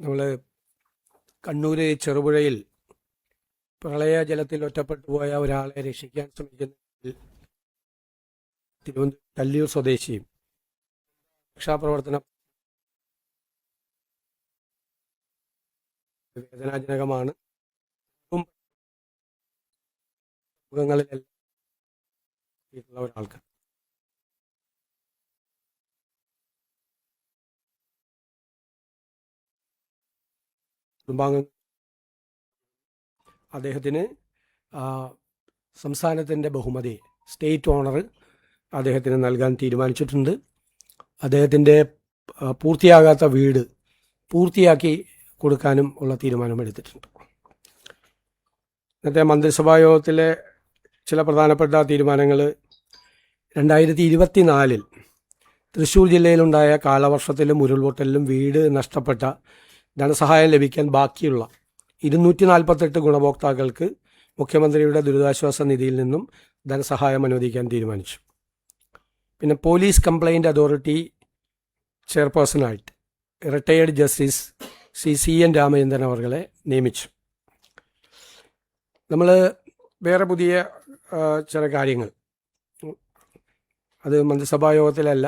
നമ്മൾ കണ്ണൂർ ചെറുപുഴയിൽ പ്രളയജലത്തിൽ ഒറ്റപ്പെട്ടു പോയ ഒരാളെ രക്ഷിക്കാൻ ശ്രമിക്കുന്നതിൽ തിരുവനന്തപുരം കല്ലിയൂർ സ്വദേശിയും രക്ഷാപ്രവർത്തനം വേദനാജനകമാണ്. മുഖങ്ങളിലെല്ലാം ഒരാൾക്ക് കുടുംബാംഗങ്ങൾ അദ്ദേഹത്തിന് സംസ്ഥാനത്തിൻ്റെ ബഹുമതി സ്റ്റേറ്റ് ഓണർ അദ്ദേഹത്തിന് നൽകാൻ തീരുമാനിച്ചിട്ടുണ്ട്. അദ്ദേഹത്തിൻ്റെ പൂർത്തിയാകാത്ത വീട് പൂർത്തിയാക്കി കൊടുക്കാനും ഉള്ള തീരുമാനമെടുത്തിട്ടുണ്ട്. ഇന്നത്തെ മന്ത്രിസഭാ യോഗത്തിലെ ചില പ്രധാനപ്പെട്ട തീരുമാനങ്ങൾ 2024 തൃശ്ശൂർ ജില്ലയിലുണ്ടായ കാലവർഷത്തിലും ഉരുൾപൊട്ടലിലും വീട് നഷ്ടപ്പെട്ട ധനസഹായം ലഭിക്കാൻ ബാക്കിയുള്ള 248 ഗുണഭോക്താക്കൾക്ക് മുഖ്യമന്ത്രിയുടെ ദുരിതാശ്വാസ നിധിയിൽ നിന്നും ധനസഹായം അനുവദിക്കാൻ തീരുമാനിച്ചു. പിന്നെ പോലീസ് കംപ്ലയിൻറ്റ് അതോറിറ്റി ചെയർപേഴ്സണായിട്ട് റിട്ടയേർഡ് ജസ്റ്റിസ് CN രാമചന്ദ്രൻ അവർകളെ നിയമിച്ചു. നമ്മൾ വേറെ പുതിയ ചില കാര്യങ്ങൾ അത് മന്ത്രിസഭാ യോഗത്തിലല്ല,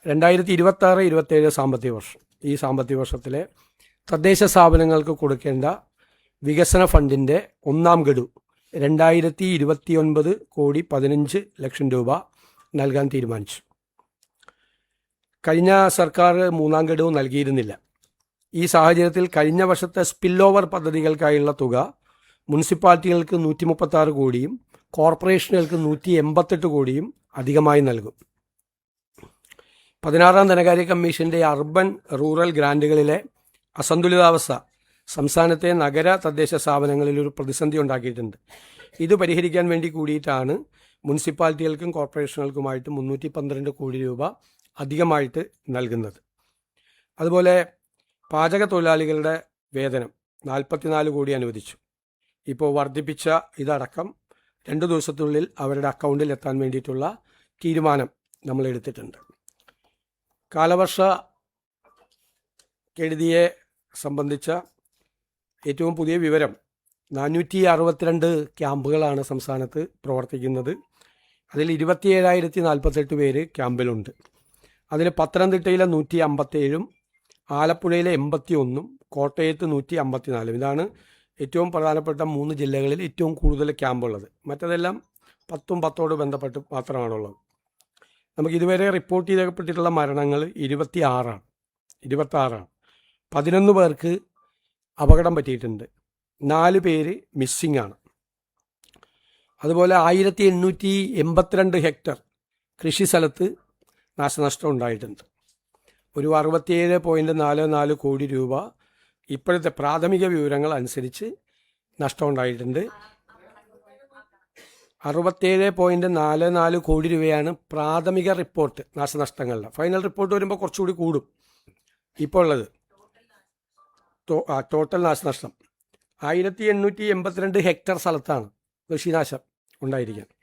2026-27 സാമ്പത്തിക വർഷം, ഈ സാമ്പത്തിക വർഷത്തിലെ തദ്ദേശ സ്ഥാപനങ്ങൾക്ക് കൊടുക്കേണ്ട വികസന ഫണ്ടിൻ്റെ ഒന്നാം ഗഡു 2029.15 രൂപ നൽകാൻ തീരുമാനിച്ചു. കഴിഞ്ഞ സർക്കാർ മൂന്നാം ഗഡുവും നൽകിയിരുന്നില്ല. ഈ സാഹചര്യത്തിൽ കഴിഞ്ഞ വർഷത്തെ സ്പിൽ ഓവർ പദ്ധതികൾക്കായുള്ള തുക മുനിസിപ്പാലിറ്റികൾക്ക് 136 കോടിയും കോർപ്പറേഷനുകൾക്ക് 188 കോടിയും അധികമായി നൽകും. 16ാം ധനകാര്യ കമ്മീഷൻ്റെ അർബൻ റൂറൽ ഗ്രാൻറ്റുകളിലെ അസന്തുലിതാവസ്ഥ സംസ്ഥാനത്തെ നഗര തദ്ദേശ സ്ഥാപനങ്ങളിൽ ഒരു പ്രതിസന്ധി ഉണ്ടാക്കിയിട്ടുണ്ട്. ഇത് പരിഹരിക്കാൻ വേണ്ടി കൂടിയിട്ടാണ് മുനിസിപ്പാലിറ്റികൾക്കും കോർപ്പറേഷനുകൾക്കുമായിട്ട് 312 കോടി രൂപ അധികമായിട്ട് നൽകുന്നത്. അതുപോലെ പാചക തൊഴിലാളികളുടെ വേതനം 44 കോടി അനുവദിച്ചു. ഇപ്പോൾ വർദ്ധിപ്പിച്ച ഇതടക്കം 2 ദിവസത്തിനുള്ളിൽ അവരുടെ അക്കൗണ്ടിൽ എത്താൻ വേണ്ടിയിട്ടുള്ള തീരുമാനം നമ്മൾ എടുത്തിട്ടുണ്ട്. കാലവർഷ കെടുതിയെ സംബന്ധിച്ച ഏറ്റവും പുതിയ വിവരം 462 ക്യാമ്പുകളാണ് സംസ്ഥാനത്ത് പ്രവർത്തിക്കുന്നത്. അതിൽ 27,048 പേര് ക്യാമ്പിലുണ്ട്. അതിൽ പത്തനംതിട്ടയിലെ 157, ആലപ്പുഴയിലെ 81, കോട്ടയത്ത് 154. ഇതാണ് ഏറ്റവും പ്രധാനപ്പെട്ട 3 ജില്ലകളിൽ ഏറ്റവും കൂടുതൽ ക്യാമ്പുള്ളത്. മറ്റതെല്ലാം 10 ബന്ധപ്പെട്ട് മാത്രമാണുള്ളത്. നമുക്ക് ഇതുവരെ റിപ്പോർട്ട് ചെയ്യപ്പെട്ടിട്ടുള്ള മരണങ്ങൾ 26 ആണ്. 11 പേർക്ക് അപകടം പറ്റിയിട്ടുണ്ട്. 4 പേര് മിസ്സിംഗ് ആണ്. അതുപോലെ 1882 ഹെക്ടർ കൃഷി സ്ഥലത്ത് നാശനഷ്ടം ഉണ്ടായിട്ടുണ്ട്. ഒരു 67.44 കോടി രൂപ ഇപ്പോഴത്തെ പ്രാഥമിക വിവരങ്ങൾ അനുസരിച്ച് നഷ്ടമുണ്ടായിട്ടുണ്ട്. 67.44 കോടി രൂപയാണ് പ്രാഥമിക റിപ്പോർട്ട് നാശനഷ്ടങ്ങളുടെ. ഫൈനൽ റിപ്പോർട്ട് വരുമ്പോൾ കുറച്ചുകൂടി കൂടും. ഇപ്പോൾ ഉള്ളത് ടോട്ടൽ നാശനഷ്ടം 1882 ഹെക്ടർ സ്ഥലത്താണ് കൃഷിനാശം ഉണ്ടായിരിക്കുന്നത്.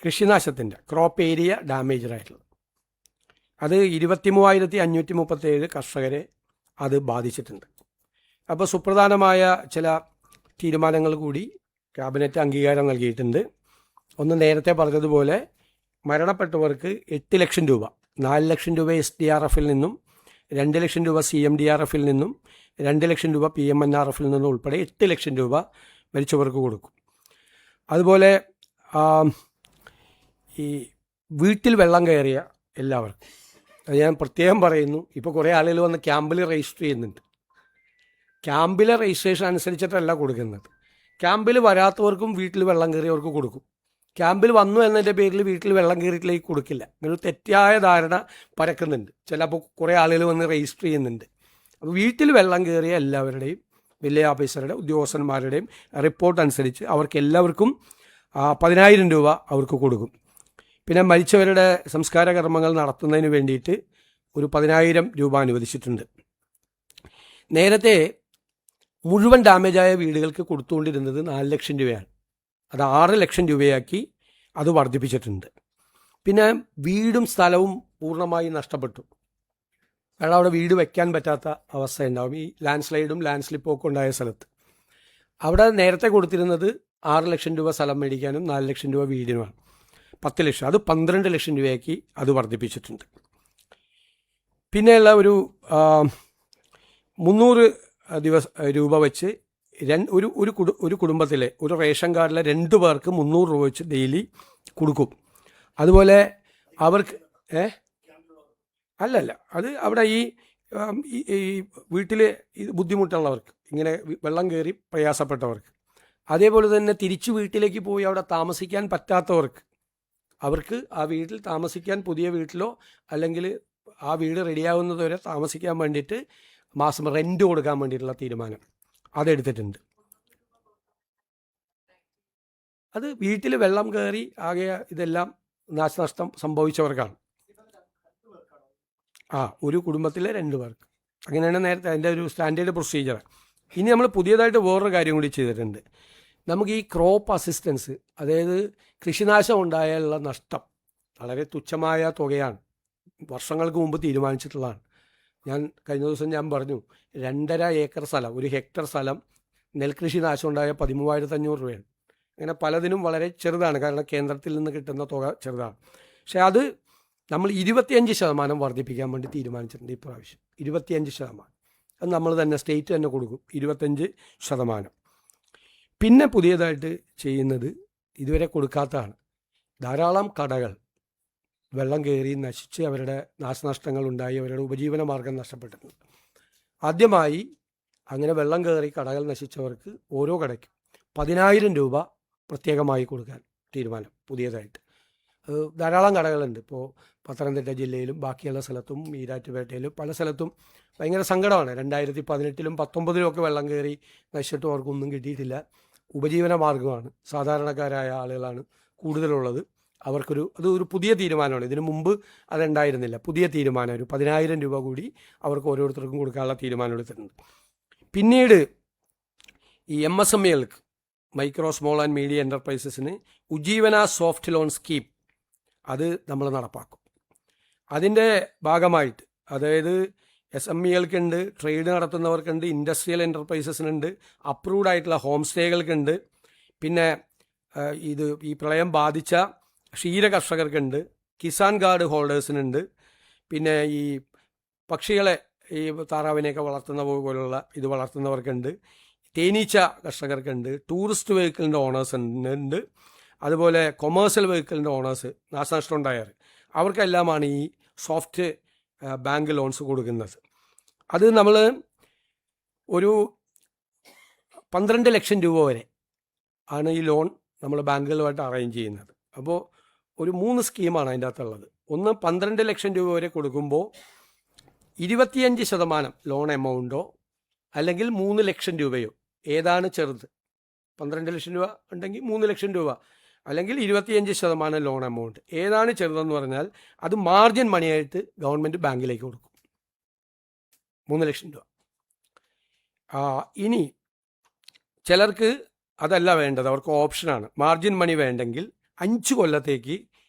കൃഷിനാശത്തിൻ്റെ ക്രോപ്പ് ഏരിയ ഡാമേജായിട്ടുള്ളത് അത് 23,537 കർഷകരെ അത് ബാധിച്ചിട്ടുണ്ട്. അപ്പോൾ സുപ്രധാനമായ ചില തീരുമാനങ്ങൾ കൂടി ക്യാബിനറ്റ് അംഗീകാരം നൽകിയിട്ടുണ്ട്. ഒന്ന്, നേരത്തെ പറഞ്ഞതുപോലെ മരണപ്പെട്ടവർക്ക് 8 ലക്ഷം രൂപ, 4 ലക്ഷം രൂപ SDRFൽ നിന്നും 2 ലക്ഷം രൂപ CMDRFൽ നിന്നും 2 ലക്ഷം രൂപ PMNRFൽ നിന്നും ഉൾപ്പെടെ 8 ലക്ഷം രൂപ മരിച്ചവർക്ക് കൊടുക്കും. അതുപോലെ ഈ വീട്ടിൽ വെള്ളം കയറിയ എല്ലാവർക്കും, അത് ഞാൻ പ്രത്യേകം പറയുന്നു, ഇപ്പോൾ കുറേ ആളുകൾ വന്ന് ക്യാമ്പിൽ രജിസ്റ്റർ ചെയ്യുന്നുണ്ട്. ക്യാമ്പിലെ രജിസ്ട്രേഷൻ അനുസരിച്ചിട്ടല്ല കൊടുക്കുന്നത്. ക്യാമ്പിൽ വരാത്തവർക്കും വീട്ടിൽ വെള്ളം കയറിയവർക്ക് കൊടുക്കും. ക്യാമ്പിൽ വന്നു എന്നതിൻ്റെ പേരിൽ വീട്ടിൽ വെള്ളം കയറിയിട്ടിലേക്ക് കൊടുക്കില്ല. ഇങ്ങനെ തെറ്റായ ധാരണ പരക്കുന്നുണ്ട്. ചിലപ്പോൾ കുറേ ആളുകൾ വന്ന് രജിസ്റ്റർ ചെയ്യുന്നുണ്ട്. അപ്പോൾ വീട്ടിൽ വെള്ളം കയറിയ എല്ലാവരുടെയും വില്ലേജ് ഓഫീസറുടെ ഉദ്യോഗസ്ഥന്മാരുടെയും റിപ്പോർട്ട് അനുസരിച്ച് അവർക്ക് എല്ലാവർക്കും 10,000 രൂപ അവർക്ക് കൊടുക്കും. പിന്നെ മരിച്ചവരുടെ സംസ്കാര കർമ്മങ്ങൾ നടത്തുന്നതിന് വേണ്ടിയിട്ട് ഒരു 10,000 രൂപ അനുവദിച്ചിട്ടുണ്ട്. നേരത്തെ മുഴുവൻ ഡാമേജായ വീടുകൾക്ക് കൊടുത്തുകൊണ്ടിരുന്നത് 4 ലക്ഷം രൂപയാണ്. അത് 6 ലക്ഷം രൂപയാക്കി അത് വർദ്ധിപ്പിച്ചിട്ടുണ്ട്. പിന്നെ വീടും സ്ഥലവും പൂർണ്ണമായി നഷ്ടപ്പെട്ടു. വെള്ളം അവിടെ വീട് വെക്കാൻ പറ്റാത്ത അവസ്ഥ ഉണ്ടാവും ഈ ലാൻഡ് സ്ലൈഡും ലാൻഡ് സ്ലിപ്പും ഒക്കെ ഉണ്ടായ സ്ഥലത്ത്. അവിടെ നേരത്തെ കൊടുത്തിരുന്നത് 6 ലക്ഷം രൂപ സ്ഥലം മേടിക്കാനും 4 ലക്ഷം രൂപ വീടിനുമാണ്. 10 ലക്ഷം, അത് 12 ലക്ഷം രൂപയാക്കി അത് വർദ്ധിപ്പിച്ചിട്ടുണ്ട്. പിന്നെയുള്ള ഒരു 300 രൂപ വെച്ച് ഒരു കുടുംബത്തിലെ ഒരു റേഷൻ കാർഡിലെ 2 പേർക്ക് 300 രൂപ വെച്ച് ഡെയിലി കൊടുക്കും. അതുപോലെ അവർക്ക് അല്ലല്ല, അത് അവിടെ ഈ വീട്ടിൽ ബുദ്ധിമുട്ടുള്ളവർക്ക്, ഇങ്ങനെ വെള്ളം കയറി പ്രയാസപ്പെട്ടവർക്ക്, അതേപോലെ തന്നെ തിരിച്ചു വീട്ടിലേക്ക് പോയി അവിടെ താമസിക്കാൻ പറ്റാത്തവർക്ക്, അവർക്ക് ആ വീട്ടിൽ താമസിക്കാൻ പുതിയ വീട്ടിലോ അല്ലെങ്കിൽ ആ വീട് റെഡിയാകുന്നത് വരെ താമസിക്കാൻ വേണ്ടിയിട്ട് മാസം റെൻറ്റ് കൊടുക്കാൻ വേണ്ടിയിട്ടുള്ള തീരുമാനം അതെടുത്തിട്ടുണ്ട്. അത് വീട്ടിൽ വെള്ളം കയറി ആകെ ഇതെല്ലാം നാശനഷ്ടം സംഭവിച്ചവർക്കാണ്. ഒരു കുടുംബത്തിലെ 2 പേർക്ക്. അങ്ങനെയാണ് നേരത്തെ അതിൻ്റെ ഒരു സ്റ്റാൻഡേർഡ് പ്രൊസീജിയർ. ഇനി നമ്മൾ പുതിയതായിട്ട് വേറൊരു കാര്യം കൂടി ചെയ്തിട്ടുണ്ട്. നമുക്ക് ഈ ക്രോപ്പ് അസിസ്റ്റൻസ്, അതായത് കൃഷിനാശം ഉണ്ടായാലുള്ള നഷ്ടം വളരെ തുച്ഛമായ തുകയാണ്, വർഷങ്ങൾക്ക് മുമ്പ് തീരുമാനിച്ചിട്ടുള്ളതാണ്. കഴിഞ്ഞ ദിവസം ഞാൻ പറഞ്ഞു, 2.5 ഏക്കർ സ്ഥലം, 1 ഹെക്ടർ സ്ഥലം നെൽകൃഷി നാശം ഉണ്ടായ 13,500 രൂപയാണ്. അങ്ങനെ പലതിനും വളരെ ചെറുതാണ്, കാരണം കേന്ദ്രത്തിൽ നിന്ന് കിട്ടുന്ന തുക ചെറുതാണ്. പക്ഷേ അത് നമ്മൾ 25% വർദ്ധിപ്പിക്കാൻ വേണ്ടി തീരുമാനിച്ചിട്ടുണ്ട് ഇപ്രാവശ്യം. 25%. അത് നമ്മൾ തന്നെ സ്റ്റേറ്റ് തന്നെ കൊടുക്കും, 25%. പിന്നെ പുതിയതായിട്ട് ചെയ്യുന്നത് ഇതുവരെ കൊടുക്കാത്തതാണ്. ധാരാളം കടകൾ വെള്ളം കയറി നശിച്ച് അവരുടെ നാശനഷ്ടങ്ങൾ ഉണ്ടായി അവരുടെ ഉപജീവന മാർഗം നഷ്ടപ്പെട്ടിട്ടുണ്ട്. ആദ്യമായി അങ്ങനെ വെള്ളം കയറി കടകൾ നശിച്ചവർക്ക് ഓരോ കടയ്ക്കും 10,000 രൂപ പ്രത്യേകമായി കൊടുക്കാൻ തീരുമാനം പുതിയതായിട്ട്. ധാരാളം കടകളുണ്ട് ഇപ്പോൾ പത്തനംതിട്ട ജില്ലയിലും ബാക്കിയുള്ള സ്ഥലത്തും ഈരാറ്റുപേട്ടയിലും പല സ്ഥലത്തും ഭയങ്കര സങ്കടമാണ്. 2018-ലും 2019-ലും ഒക്കെ വെള്ളം കയറി നശിച്ചിട്ടും അവർക്കൊന്നും കിട്ടിയിട്ടില്ല. ഉപജീവന മാർഗമാണ്, സാധാരണക്കാരായ ആളുകളാണ് കൂടുതലുള്ളത്. അതൊരു പുതിയ തീരുമാനമാണ്. ഇതിനു മുമ്പ് അതുണ്ടായിരുന്നില്ല. പുതിയ തീരുമാനം, ഒരു 10,000 രൂപ കൂടി അവർക്ക് ഓരോരുത്തർക്കും കൊടുക്കാനുള്ള തീരുമാനം എടുത്തിട്ടുണ്ട്. പിന്നീട് ഈ MSMEകൾക്ക്, മൈക്രോ സ്മോൾ ആൻഡ് മീഡിയം എൻ്റർപ്രൈസസിന് ഉജ്ജീവന സോഫ്റ്റ് ലോൺ സ്കീം അത് നമ്മൾ നടപ്പാക്കും. അതിൻ്റെ ഭാഗമായിട്ട്, അതായത് SMEകൾക്കുണ്ട്, ട്രേഡ് നടത്തുന്നവർക്കുണ്ട്, ഇൻഡസ്ട്രിയൽ എൻ്റർപ്രൈസസിനുണ്ട്, അപ്രൂവ്ഡ് ആയിട്ടുള്ള ഹോം സ്റ്റേകൾക്കുണ്ട്, പിന്നെ ഈ പ്രളയം ബാധിച്ച ക്ഷീര കർഷകർക്കുണ്ട്, കിസാൻ കാർഡ് ഹോൾഡേഴ്സിനുണ്ട്, പിന്നെ ഈ പക്ഷികളെ, ഈ താറാവിനെയൊക്കെ വളർത്തുന്ന പോലുള്ള ഇത് വളർത്തുന്നവർക്കുണ്ട്, തേനീച്ച കർഷകർക്കുണ്ട്, ടൂറിസ്റ്റ് വെഹിക്കിളിൻ്റെ ഓണേഴ്സ് ഉണ്ട്, അതുപോലെ കൊമേഴ്സ്യൽ വെഹിക്കിളിൻ്റെ ഓണേഴ്സ് നാശനഷ്ടം ഉണ്ടായാൽ അവർക്കെല്ലാമാണ് ഈ സോഫ്റ്റ് ബാങ്ക് ലോൺസ് കൊടുക്കുന്നത്. അത് നമ്മൾ ഒരു 12 ലക്ഷം രൂപ വരെ ആണ് ഈ ലോൺ നമ്മൾ ബാങ്കുകളുമായിട്ട് അറേഞ്ച് ചെയ്യുന്നത്. അപ്പോൾ ഒരു 3 സ്കീമാണ് അതിൻ്റെ അകത്തുള്ളത്. ഒന്ന്, 12 ലക്ഷം രൂപ വരെ കൊടുക്കുമ്പോൾ 25% ലോൺ എമൗണ്ടോ അല്ലെങ്കിൽ 3 ലക്ഷം രൂപയോ, ഏതാണ് ചെറുത്? 12 ലക്ഷം രൂപ ഉണ്ടെങ്കിൽ 3 ലക്ഷം രൂപ, അല്ലെങ്കിൽ 25% ലോൺ എമൗണ്ട്. ഏതാണ് ചെറുതെന്ന് പറഞ്ഞാൽ അത് മാർജിൻ മണിയായിട്ട് ഗവൺമെൻറ് ബാങ്കിലേക്ക് കൊടുക്കും, 3 ലക്ഷം രൂപ. ഇനി ചിലർക്ക് അതല്ല വേണ്ടത്, അവർക്ക് ഓപ്ഷനാണ്. മാർജിൻ മണി വേണ്ടെങ്കിൽ 5 കൊല്ലത്തേക്ക്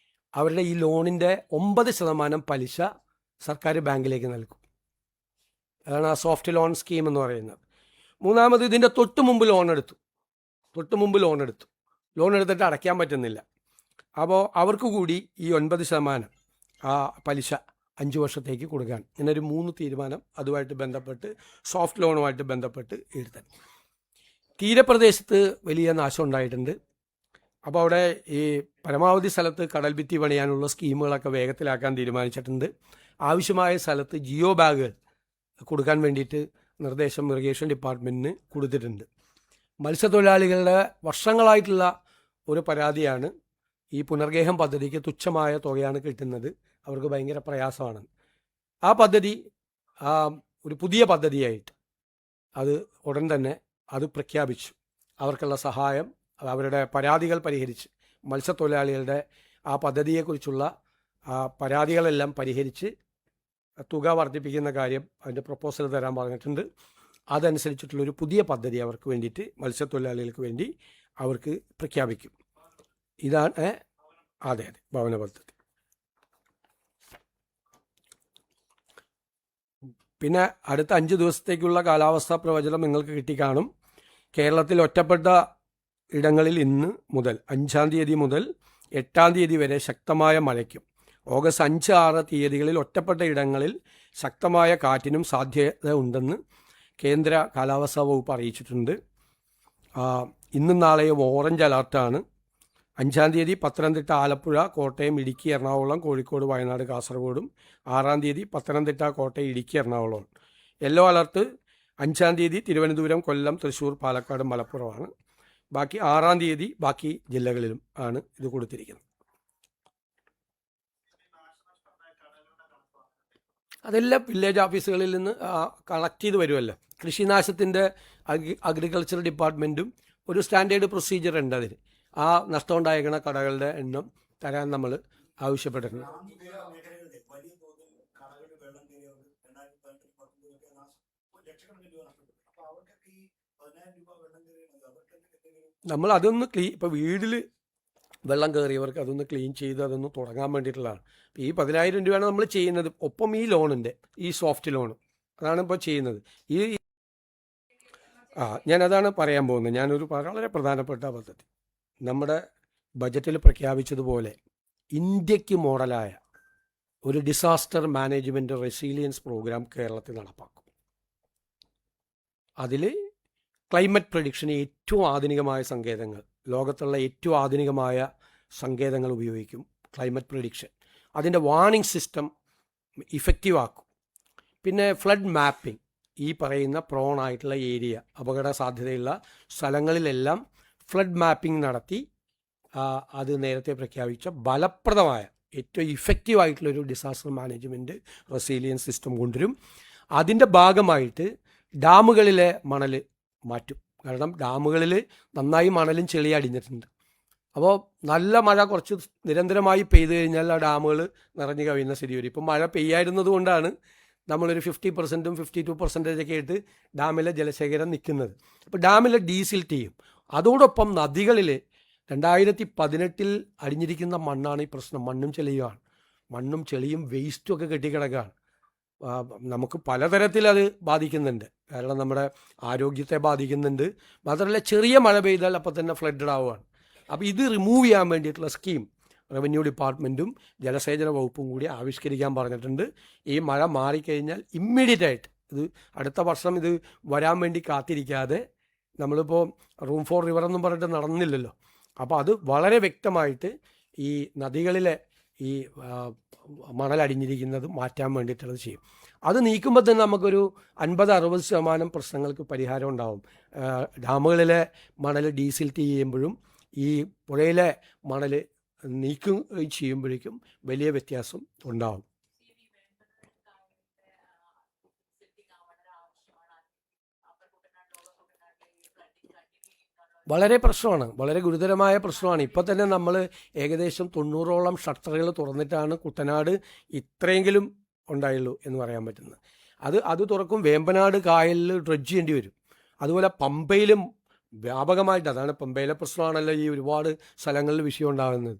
അവരുടെ ഈ ലോണിൻ്റെ 9% പലിശ സർക്കാർ ബാങ്കിലേക്ക് നൽകും. അതാണ് ആ സോഫ്റ്റ് ലോൺ സ്കീം എന്ന് പറയുന്നത്. മൂന്നാമത്, ഇതിൻ്റെ തൊട്ട് മുമ്പ് ലോൺ എടുത്തു, ലോൺ എടുത്തിട്ട് അടയ്ക്കാൻ പറ്റുന്നില്ല. അപ്പോൾ അവർക്ക് കൂടി ഈ 9% ആ പലിശ 5 വർഷത്തേക്ക് കൊടുക്കാൻ. ഇങ്ങനെ ഒരു 3 തീരുമാനം അതുമായിട്ട് ബന്ധപ്പെട്ട്, സോഫ്റ്റ് ലോണുമായിട്ട് ബന്ധപ്പെട്ട് എടുത്താൽ. തീരപ്രദേശത്ത് വലിയ നാശം ഉണ്ടായിട്ടുണ്ട്. അപ്പോൾ അവിടെ ഈ പരമാവധി സ്ഥലത്ത് കടൽ ഭിത്തി പണിയാനുള്ള സ്കീമുകളൊക്കെ വേഗത്തിലാക്കാൻ തീരുമാനിച്ചിട്ടുണ്ട്. ആവശ്യമായ സ്ഥലത്ത് ജിയോ ബാഗുകൾ കൊടുക്കാൻ വേണ്ടിയിട്ട് നിർദ്ദേശം ഇറിഗേഷൻ ഡിപ്പാർട്ട്മെൻറ്റിന് കൊടുത്തിട്ടുണ്ട്. മത്സ്യത്തൊഴിലാളികളുടെ വർഷങ്ങളായിട്ടുള്ള ഒരു പരാതിയാണ് ഈ പുനർഗേഹം പദ്ധതിക്ക് തുച്ഛമായ തുകയാണ് കിട്ടുന്നത്, അവർക്ക് ഭയങ്കര പ്രയാസമാണ്. ആ പദ്ധതി ഒരു പുതിയ പദ്ധതിയായിട്ട് അത് ഉടൻ തന്നെ അത് പ്രഖ്യാപിച്ചു. അവർക്കുള്ള സഹായം, അവരുടെ പരാതികൾ പരിഹരിച്ച്, മത്സ്യത്തൊഴിലാളികളുടെ ആ പദ്ധതിയെക്കുറിച്ചുള്ള പരാതികളെല്ലാം പരിഹരിച്ച് തുക വർദ്ധിപ്പിക്കുന്ന കാര്യം അതിൻ്റെ പ്രപ്പോസൽ തരാൻ പറഞ്ഞിട്ടുണ്ട്. അതനുസരിച്ചിട്ടുള്ളൊരു പുതിയ പദ്ധതി അവർക്ക് വേണ്ടിയിട്ട്, മത്സ്യത്തൊഴിലാളികൾക്ക് വേണ്ടി അവർക്ക് പ്രഖ്യാപിക്കും. ഇതാണ് അതെ ഭവന പദ്ധതി. പിന്നെ അടുത്ത 5 ദിവസത്തേക്കുള്ള കാലാവസ്ഥാ പ്രവചനം നിങ്ങൾക്ക് കിട്ടിക്കാണും. കേരളത്തിൽ ഒറ്റപ്പെട്ട ഇടങ്ങളിൽ ഇന്ന് മുതൽ 5-ാം തീയതി മുതൽ 8-ാം തീയതി വരെ ശക്തമായ മഴയ്ക്കും ഓഗസ്റ്റ് 5-6 തീയതികളിൽ ഒറ്റപ്പെട്ട ഇടങ്ങളിൽ ശക്തമായ കാറ്റിനും സാധ്യത ഉണ്ടെന്ന് കേന്ദ്ര കാലാവസ്ഥാ വകുപ്പ് അറിയിച്ചിട്ടുണ്ട്. ഇന്നും നാളെയും ഓറഞ്ച് അലർട്ടാണ്. 5-ാം തീയതി പത്തനംതിട്ട, ആലപ്പുഴ, കോട്ടയം, ഇടുക്കി, എറണാകുളം, കോഴിക്കോട്, വയനാട്, കാസർഗോഡും 6-ാം തീയതി പത്തനംതിട്ട, കോട്ടയം, ഇടുക്കി, എറണാകുളവും. യെല്ലോ അലർട്ട് 5-ാം തീയതി തിരുവനന്തപുരം, കൊല്ലം, തൃശ്ശൂർ, പാലക്കാട്, മലപ്പുറമാണ്. ബാക്കി 6-ാം തീയതി ബാക്കി ജില്ലകളിലും ആണ് ഇത് കൊടുത്തിരിക്കുന്നത്. അതെല്ലാം വില്ലേജ് ഓഫീസുകളിൽ നിന്ന് കളക്ട് ചെയ്ത് വരുമല്ലോ. കൃഷിനാശത്തിൻ്റെ അഗ്രികൾച്ചർ ഡിപ്പാർട്ട്മെൻറ്റും ഒരു സ്റ്റാൻഡേർഡ് പ്രൊസീജിയർ ഉണ്ട്. അതിന് ആ നഷ്ടമുണ്ടായിരിക്കുന്ന കടകളുടെ എണ്ണം തരാൻ നമ്മൾ ആവശ്യപ്പെട്ടിട്ടുണ്ട്. നമ്മൾ അതൊന്ന് ഇപ്പോൾ വീട്ടിൽ വെള്ളം കയറിയവർക്ക് അതൊന്ന് ക്ലീൻ ചെയ്ത് അതൊന്ന് തുടങ്ങാൻ വേണ്ടിയിട്ടുള്ളതാണ്. ഈ 10,000 രൂപയാണ് നമ്മൾ ചെയ്യുന്നത്. ഒപ്പം ഈ ലോണിൻ്റെ ഈ സോഫ്റ്റ് ലോൺ അതാണ് ഇപ്പോൾ ചെയ്യുന്നത്. ഞാനതാണ് പറയാൻ പോകുന്നത്. ഞാനൊരു വളരെ പ്രധാനപ്പെട്ട പദ്ധതി നമ്മുടെ ബജറ്റിൽ പ്രഖ്യാപിച്ചതുപോലെ ഇന്ത്യക്ക് മോഡലായ ഒരു ഡിസാസ്റ്റർ മാനേജ്മെൻറ്റ് റെസീലിയൻസ് പ്രോഗ്രാം കേരളത്തിൽ നടപ്പാക്കും. അതിൽ ക്ലൈമറ്റ് പ്രഡിക്ഷന് ഏറ്റവും ആധുനികമായ സങ്കേതങ്ങൾ, ലോകത്തുള്ള ഏറ്റവും ആധുനികമായ സങ്കേതങ്ങൾ ഉപയോഗിക്കും. ക്ലൈമറ്റ് പ്രഡിക്ഷൻ അതിൻ്റെ വാർണിംഗ് സിസ്റ്റം ഇഫക്റ്റീവ് ആക്കും. പിന്നെ ഫ്ലഡ് മാപ്പിംഗ്, ഈ പറയുന്ന പ്രോണായിട്ടുള്ള ഏരിയ, അപകട സാധ്യതയുള്ള സ്ഥലങ്ങളിലെല്ലാം ഫ്ലഡ് മാപ്പിംഗ് നടത്തി അത് നേരത്തെ പ്രഖ്യാപിച്ച ഫലപ്രദമായ ഏറ്റവും ഇഫക്റ്റീവായിട്ടുള്ളൊരു ഡിസാസ്റ്റർ മാനേജ്മെൻറ്റ് റെസീലിയൻസ് സിസ്റ്റം കൊണ്ടുവരും. അതിൻ്റെ ഭാഗമായിട്ട് ഡാമുകളിലെ മണൽ മാറ്റും. കാരണം ഡാമുകളിൽ നന്നായി മണലും ചെളി അടിഞ്ഞിട്ടുണ്ട്. അപ്പോൾ നല്ല മഴ കുറച്ച് നിരന്തരമായി പെയ്തു കഴിഞ്ഞാൽ ആ ഡാമുകൾ നിറഞ്ഞു കവിയുന്ന സ്ഥിതി വരും. ഇപ്പം മഴ പെയ്യായിരുന്നത് കൊണ്ടാണ് നമ്മളൊരു 50%, 52% ആയിട്ട് ഡാമിലെ ജലശേഖരം നിൽക്കുന്നത്. അപ്പോൾ ഡാമിലെ ഡീസിൽറ്റ് ചെയ്യും. അതോടൊപ്പം നദികളിൽ 2018 അടിഞ്ഞിരിക്കുന്ന മണ്ണാണ് ഈ പ്രശ്നം. മണ്ണും ചെളിയുമാണ്. മണ്ണും ചെളിയും വേസ്റ്റും ഒക്കെ കെട്ടിക്കിടക്കുകയാണ്. നമുക്ക് പലതരത്തിൽ അത് ബാധിക്കുന്നുണ്ട്. കാരണം നമ്മുടെ ആരോഗ്യത്തെ ബാധിക്കുന്നുണ്ട്. മാത്രമല്ല ചെറിയ മഴ പെയ്താൽ അപ്പോൾ തന്നെ ഫ്ലഡഡ് ആവുകയാണ്. അപ്പോൾ ഇത് റിമൂവ് ചെയ്യാൻ വേണ്ടിയിട്ടുള്ള സ്കീം റവന്യൂ ഡിപ്പാർട്ട്മെൻറ്റും ജലസേചന വകുപ്പും കൂടി ആവിഷ്കരിക്കാൻ പറഞ്ഞിട്ടുണ്ട്. ഈ മഴ മാറിക്കഴിഞ്ഞാൽ ഇമ്മീഡിയറ്റ് ആയിട്ട് ഇത് അടുത്ത വർഷം ഇത് വരാൻ വേണ്ടി കാത്തിരിക്കാതെ, നമ്മളിപ്പോൾ റൂം ഫോർ റിവർ എന്നും പറഞ്ഞിട്ട് നടന്നില്ലല്ലോ. അപ്പോൾ അത് വളരെ വ്യക്തമായിട്ട് ഈ നദികളിലെ ഈ മണലടിഞ്ഞിരിക്കുന്നത് മാറ്റാൻ വേണ്ടിയിട്ടുള്ളത് ചെയ്യും. അത് നീക്കുമ്പോൾ തന്നെ നമുക്കൊരു 50-60% പ്രശ്നങ്ങൾക്ക് പരിഹാരം ഉണ്ടാവും. ഡാമുകളിലെ മണൽ ഡീസിൽറ്റ് ചെയ്യുമ്പോഴും ഈ പുഴയിലെ മണൽ നീക്കുകയും ചെയ്യുമ്പോഴേക്കും വലിയ വ്യത്യാസം ഉണ്ടാവും. വളരെ പ്രശ്നമാണ്, വളരെ ഗുരുതരമായ പ്രശ്നമാണ്. ഇപ്പോൾ തന്നെ നമ്മൾ ഏകദേശം 90ഓളം ഷട്ടറുകൾ തുറന്നിട്ടാണ് കുട്ടനാട് ഇത്രയെങ്കിലും ഉണ്ടായുള്ളൂ എന്ന് പറയാൻ പറ്റുന്നത്. അത് തുറക്കും. വേമ്പനാട് കായലിൽ ഡ്രഡ്ജ് ചെയ്യേണ്ടി വരും. അതുപോലെ പമ്പയിലും വ്യാപകമായിട്ട്, അതാണ് പമ്പയിലെ പ്രശ്നമാണല്ലോ ഈ ഒരുപാട് സ്ഥലങ്ങളിൽ വിഷയം ഉണ്ടാകുന്നത്.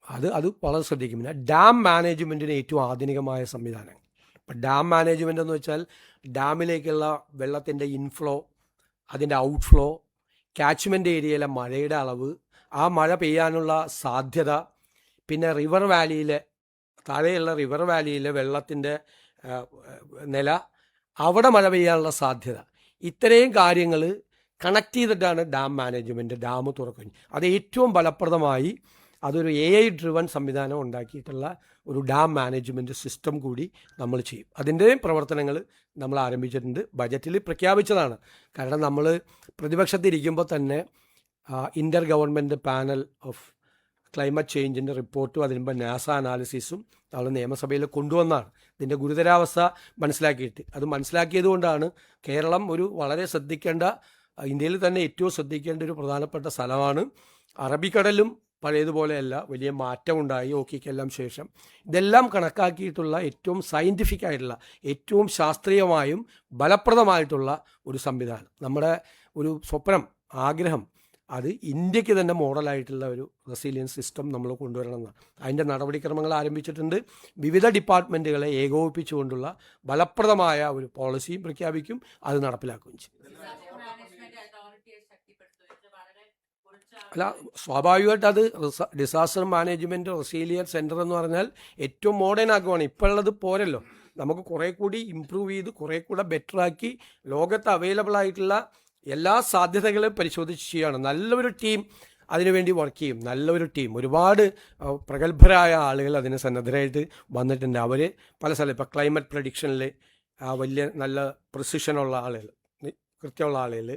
അത് വളരെ ശ്രദ്ധിക്കും. പിന്നെ ഡാം മാനേജ്മെൻറ്റിന് ഏറ്റവും ആധുനികമായ സംവിധാനങ്ങൾ. ഇപ്പം ഡാം മാനേജ്മെൻ്റ് എന്ന് വെച്ചാൽ ഡാമിലേക്കുള്ള വെള്ളത്തിൻ്റെ ഇൻഫ്ലോ, അതിൻ്റെ ഔട്ട്ഫ്ലോ, ക്യാച്ച്മെൻ്റ് ഏരിയയിലെ മഴയുടെ അളവ്, ആ മഴ പെയ്യാനുള്ള സാധ്യത, പിന്നെ റിവർ വാലിയിലെ താഴെയുള്ള റിവർ വാലിയിലെ വെള്ളത്തിൻ്റെ നില, അവിടെ മഴ പെയ്യാനുള്ള സാധ്യത, ഇത്രയും കാര്യങ്ങൾ കണക്ട് ചെയ്തിട്ടാണ് ഡാം മാനേജ്മെൻറ്റ്. ഡാം തുറക്കും. അത് ഏറ്റവും ഫലപ്രദമായി അതൊരു AI ഡ്രിവൺ സംവിധാനം ഉണ്ടാക്കിയിട്ടുള്ള ഒരു ഡാം മാനേജ്മെൻറ്റ് സിസ്റ്റം കൂടി നമ്മൾ ചെയ്യും. അതിൻ്റെയും പ്രവർത്തനങ്ങൾ നമ്മൾ ആരംഭിച്ചിട്ടുണ്ട്. ബജറ്റിൽ പ്രഖ്യാപിച്ചതാണ്. കാരണം നമ്മൾ പ്രതിപക്ഷത്തിരിക്കുമ്പോൾ തന്നെ ഇൻ്റർ ഗവൺമെൻറ് പാനൽ ഓഫ് ക്ലൈമറ്റ് ചേഞ്ചിൻ്റെ റിപ്പോർട്ടും അതിനുമ്പോൾ നാസ അനാലിസിസും നമ്മൾ നിയമസഭയിൽ കൊണ്ടുവന്നാണ്. ഇതിൻ്റെ ഗുരുതരാവസ്ഥ മനസ്സിലാക്കിയിട്ട്. അത് മനസ്സിലാക്കിയത് കൊണ്ടാണ് കേരളം ഒരു വളരെ ശ്രദ്ധിക്കേണ്ട, ഇന്ത്യയിൽ തന്നെ ഏറ്റവും ശ്രദ്ധിക്കേണ്ട ഒരു പ്രധാനപ്പെട്ട സ്ഥലമാണ്. അറബിക്കടലും പഴയതുപോലെയല്ല, വലിയ മാറ്റമുണ്ടായി ഓക്കിക്കെല്ലാം ശേഷം. ഇതെല്ലാം കണക്കാക്കിയിട്ടുള്ള ഏറ്റവും സയൻറ്റിഫിക് ആയിട്ടുള്ള, ഏറ്റവും ശാസ്ത്രീയമായും ഫലപ്രദമായിട്ടുള്ള ഒരു സംവിധാനം. നമ്മുടെ ഒരു സ്വപ്നം, ആഗ്രഹം, അത് ഇന്ത്യക്ക് തന്നെ മോഡലായിട്ടുള്ള ഒരു റെസിലിയൻസ് സിസ്റ്റം നമ്മൾ കൊണ്ടുവരണമെന്നാണ്. അതിൻ്റെ നടപടിക്രമങ്ങൾ ആരംഭിച്ചിട്ടുണ്ട്. വിവിധ ഡിപ്പാർട്ട്മെൻറ്റുകളെ ഏകോപിപ്പിച്ചുകൊണ്ടുള്ള ഫലപ്രദമായ ഒരു പോളിസിയും പ്രഖ്യാപിക്കും, അത് നടപ്പിലാക്കുകയും ചെയ്യും. അല്ല, സ്വാഭാവികമായിട്ട് അത് ഡിസാസ്റ്റർ മാനേജ്മെൻറ്റ് റെസിലിയൻസ് സെൻറ്റർ എന്ന് പറഞ്ഞാൽ ഏറ്റവും മോഡേൺ ആക്കുവാണ്. ഇപ്പോഴുള്ളത് പോരല്ലോ, നമുക്ക് കുറേ കൂടി ഇമ്പ്രൂവ് ചെയ്ത് കുറേ കൂടെ ബെറ്ററാക്കി ലോകത്ത് അവൈലബിൾ ആയിട്ടുള്ള എല്ലാ സാധ്യതകളും പരിശോധിച്ച് ചെയ്യുകയാണ്. നല്ലൊരു ടീം അതിനുവേണ്ടി വർക്ക് ചെയ്യും. നല്ലൊരു ടീം, ഒരുപാട് പ്രഗത്ഭരായ ആളുകൾ അതിന് സന്നദ്ധരായിട്ട് വന്നിട്ടുണ്ട്. അവർ പല സ്ഥലം, ഇപ്പോൾ ക്ലൈമറ്റ് പ്രഡിക്ഷനിൽ വലിയ നല്ല പ്രിസിഷനുള്ള ആളുകൾ, കൃത്യമുള്ള ആളുകൾ,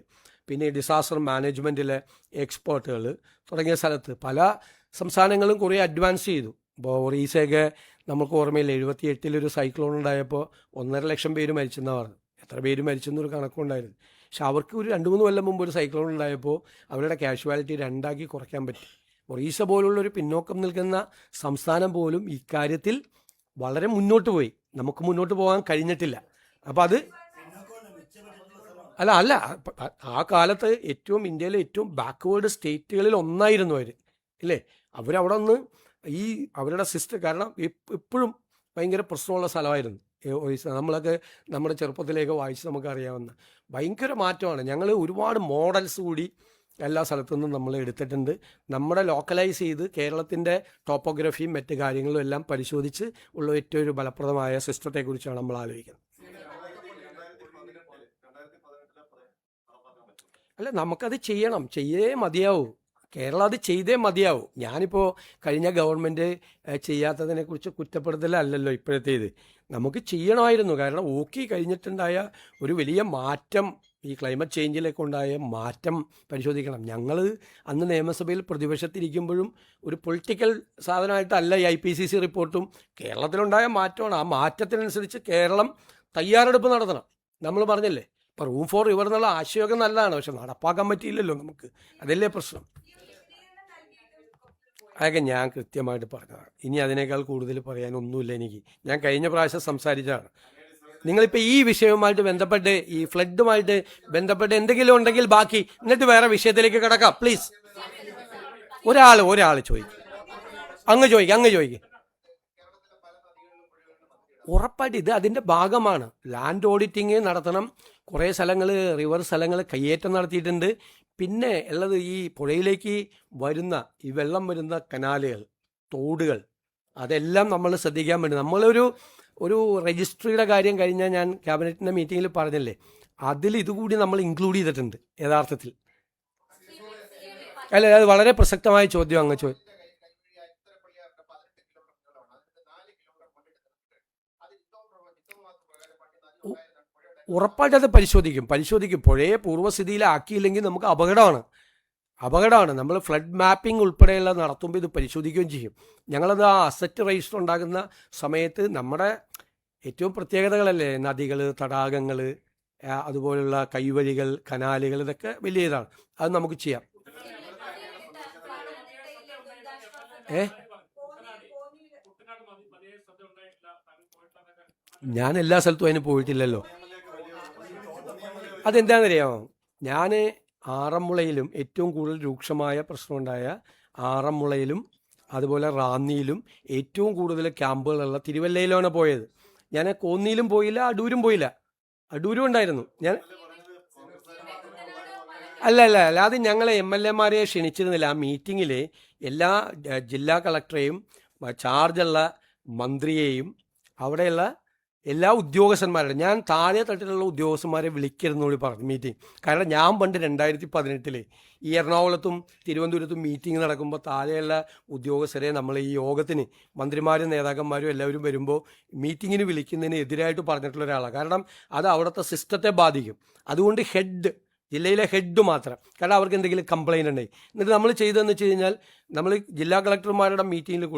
പിന്നെ ഡിസാസ്റ്റർ മാനേജ്മെൻറ്റിലെ എക്സ്പേർട്ടുകൾ തുടങ്ങിയ സ്ഥലത്ത് പല സംസ്ഥാനങ്ങളും കുറേ അഡ്വാൻസ് ചെയ്തു. ഇപ്പോൾ ഒറീസയൊക്കെ നമുക്ക് ഓർമ്മയില്ല, 78 സൈക്ലോൺ ഉണ്ടായപ്പോൾ 1.5 ലക്ഷം പേര് മരിച്ചെന്നാണ് പറഞ്ഞത്. എത്ര പേര് മരിച്ചെന്നൊരു കണക്കുണ്ടായിരുന്നു. പക്ഷെ അവർക്ക് ഒരു 2-3 കൊല്ലം മുമ്പ് ഒരു സൈക്ലോൺ ഉണ്ടായപ്പോൾ അവരുടെ കാഷ്വാലിറ്റി 2 കുറയ്ക്കാൻ പറ്റി. ഒറീസ പോലുള്ളൊരു പിന്നോക്കം നിൽക്കുന്ന സംസ്ഥാനം പോലും ഇക്കാര്യത്തിൽ വളരെ മുന്നോട്ട് പോയി. നമുക്ക് മുന്നോട്ട് പോകാൻ കഴിഞ്ഞിട്ടില്ല. അപ്പോൾ അത് അല്ല ആ കാലത്ത് ഇന്ത്യയിലെ ഏറ്റവും ബാക്ക്വേർഡ് സ്റ്റേറ്റുകളിൽ ഒന്നായിരുന്നു അവർ, ഇല്ലേ? അവരവിടെ നിന്ന് അവരുടെ സിസ്റ്റം, കാരണം എപ്പോഴും ഭയങ്കര പ്രശ്നമുള്ള സ്ഥലമായിരുന്നു ഒറീസ. നമ്മളൊക്കെ നമ്മുടെ ചെറുപ്പത്തിലേക്ക് വായിച്ച് നമുക്കറിയാവുന്ന ഭയങ്കര മാറ്റമാണ്. ഞങ്ങൾ ഒരുപാട് മോഡൽസ് കൂടി എല്ലാ സ്ഥലത്തു നിന്നും നമ്മൾ എടുത്തിട്ടുണ്ട്. നമ്മുടെ ലോക്കലൈസ് ചെയ്ത് കേരളത്തിൻ്റെ ടോപ്പോഗ്രഫിയും മറ്റ് കാര്യങ്ങളും എല്ലാം പരിശോധിച്ച് ഉള്ള ഏറ്റവും ഒരു ഫലപ്രദമായ സിസ്റ്റത്തെക്കുറിച്ചാണ് നമ്മൾ ആലോചിക്കുന്നത്. അല്ല, നമുക്കത് ചെയ്യണം, ചെയ്യേ മതിയാവൂ. കേരളം അത് ചെയ്തേ മതിയാവൂ. ഞാനിപ്പോൾ കഴിഞ്ഞ ഗവൺമെൻറ് ചെയ്യാത്തതിനെക്കുറിച്ച് കുറ്റപ്പെടുത്തലല്ലോ ഇപ്പോഴത്തേത്. നമുക്ക് ചെയ്യണമായിരുന്നു. കാരണം ഓക്കി കഴിഞ്ഞിട്ടുണ്ടായ ഒരു വലിയ മാറ്റം, ഈ ക്ലൈമറ്റ് ചേഞ്ചിലേക്ക് ഉണ്ടായ മാറ്റം പരിശോധിക്കണം. ഞങ്ങൾ അന്ന് നിയമസഭയിൽ പ്രതിപക്ഷത്തിരിക്കുമ്പോഴും ഒരു പൊളിറ്റിക്കൽ സാധനമായിട്ടല്ല ഈ IPCC റിപ്പോർട്ടും. കേരളത്തിലുണ്ടായ മാറ്റമാണ്. ആ മാറ്റത്തിനനുസരിച്ച് കേരളം തയ്യാറെടുപ്പ് നടത്തണം. നമ്മൾ പറഞ്ഞല്ലേ, ഇപ്പോൾ റൂം ഫോർ റിവർ എന്നുള്ള ആശയമൊക്കെ നല്ലതാണ്, പക്ഷെ നടപ്പാക്കാൻ പറ്റിയില്ലല്ലോ നമുക്ക്. അതല്ലേ പ്രശ്നം. അതൊക്കെ ഞാൻ കൃത്യമായിട്ട് പറഞ്ഞതാണ്. ഇനി അതിനേക്കാൾ കൂടുതൽ പറയാനൊന്നുമില്ല എനിക്ക്. ഞാൻ കഴിഞ്ഞ പ്രാവശ്യം സംസാരിച്ചതാണ്. നിങ്ങളിപ്പോൾ ഈ വിഷയവുമായിട്ട് ബന്ധപ്പെട്ട്, ഈ ഫ്ലഡുമായിട്ട് ബന്ധപ്പെട്ട് എന്തെങ്കിലും ഉണ്ടെങ്കിൽ ബാക്കി, എന്നിട്ട് വേറെ വിഷയത്തിലേക്ക് കിടക്കാം പ്ലീസ്. ഒരാൾ ചോദിക്കും, അങ്ങ് ചോദിക്കും. ഉറപ്പായിട്ട് ഇത് അതിൻ്റെ ഭാഗമാണ്. ലാൻഡ് ഓഡിറ്റിങ് നടത്തണം. കുറേ സ്ഥലങ്ങൾ, റിവർ സ്ഥലങ്ങൾ കയ്യേറ്റം നടത്തിയിട്ടുണ്ട്. പിന്നെ ഉള്ളത് ഈ പുഴയിലേക്ക് വരുന്ന ഈ വെള്ളം വരുന്ന കനാലുകൾ, തോടുകൾ, അതെല്ലാം നമ്മൾ ശ്രദ്ധിക്കാൻ വേണ്ടി നമ്മളൊരു രജിസ്ട്രിയുടെ കാര്യം കഴിഞ്ഞാൽ ഞാൻ ക്യാബിനറ്റിൻ്റെ മീറ്റിങ്ങിൽ പറഞ്ഞില്ലേ, അതിൽ ഇതുകൂടി നമ്മൾ ഇൻക്ലൂഡ് ചെയ്തിട്ടുണ്ട് യഥാർത്ഥത്തിൽ. അല്ല, അത് വളരെ പ്രസക്തമായ ചോദ്യം അങ്ങ് ചോദിച്ചു. ഉറപ്പായിട്ട് അത് പരിശോധിക്കും. പുഴയെ പൂർവ്വസ്ഥിതിയിലാക്കിയില്ലെങ്കിൽ നമുക്ക് അപകടമാണ്. നമ്മൾ ഫ്ലഡ് മാപ്പിംഗ് ഉൾപ്പെടെയുള്ള നടത്തുമ്പോൾ ഇത് പരിശോധിക്കുകയും ചെയ്യും. ഞങ്ങളത് ആ അസറ്റ് രജിസ്റ്റർ ഉണ്ടാകുന്ന സമയത്ത് നമ്മുടെ ഏറ്റവും പ്രത്യേകതകളല്ലേ, നദികൾ, തടാകങ്ങൾ, അതുപോലുള്ള കൈവഴികൾ, കനാലുകൾ, ഇതൊക്കെ വലിയ ഇതാണ്. അത് നമുക്ക് ചെയ്യാം. ഞാൻ എല്ലാ സ്ഥലത്തും അതിന് പോയിട്ടില്ലല്ലോ. അതെന്താണെന്നറിയാമോ, ഞാൻ ആറന്മുളയിലും ഏറ്റവും കൂടുതൽ രൂക്ഷമായ പ്രശ്നമുണ്ടായ ആറന്മുളയിലും അതുപോലെ റാന്നിയിലും ഏറ്റവും കൂടുതൽ ക്യാമ്പുകളുള്ള തിരുവല്ലയിലാണ് പോയത്. ഞാൻ കോന്നിയിലും പോയില്ല, അടൂരും ഉണ്ടായിരുന്നു. ഞാൻ അല്ലാതെ ഞങ്ങളെ MLA-മാരെ ക്ഷണിച്ചിരുന്നില്ല. ആ മീറ്റിങ്ങിൽ എല്ലാ ജില്ലാ കളക്ടറെയും ചാർജുള്ള മന്ത്രിയെയും അവിടെയുള്ള എല്ലാ ഉദ്യോഗസ്ഥന്മാരുടെ, ഞാൻ താഴെ തട്ടിലുള്ള ഉദ്യോഗസ്ഥന്മാരെ വിളിക്കരുതെന്ന് കൂടി പറഞ്ഞു മീറ്റിംഗ്. കാരണം ഞാൻ പണ്ട് 2018 ഈ എറണാകുളത്തും തിരുവനന്തപുരത്തും മീറ്റിംഗ് നടക്കുമ്പോൾ താഴെയുള്ള ഉദ്യോഗസ്ഥരെ നമ്മൾ ഈ യോഗത്തിന് മന്ത്രിമാരും നേതാക്കന്മാരും എല്ലാവരും വരുമ്പോൾ മീറ്റിങ്ങിന് വിളിക്കുന്നതിന് എതിരായിട്ട് പറഞ്ഞിട്ടുള്ള ഒരാളാണ്. കാരണം അത് അവിടുത്തെ സിസ്റ്റത്തെ ബാധിക്കും. അതുകൊണ്ട് ജില്ലയിലെ ഹെഡ് മാത്രം, കാരണം അവർക്ക് എന്തെങ്കിലും കംപ്ലയിൻ്റ് ഉണ്ടെങ്കിൽ. എന്നിട്ട് നമ്മൾ ചെയ്തതെന്ന് വെച്ച് കഴിഞ്ഞാൽ, നമ്മൾ ജില്ലാ കളക്ടർമാരുടെ മീറ്റിങ്ങിൽ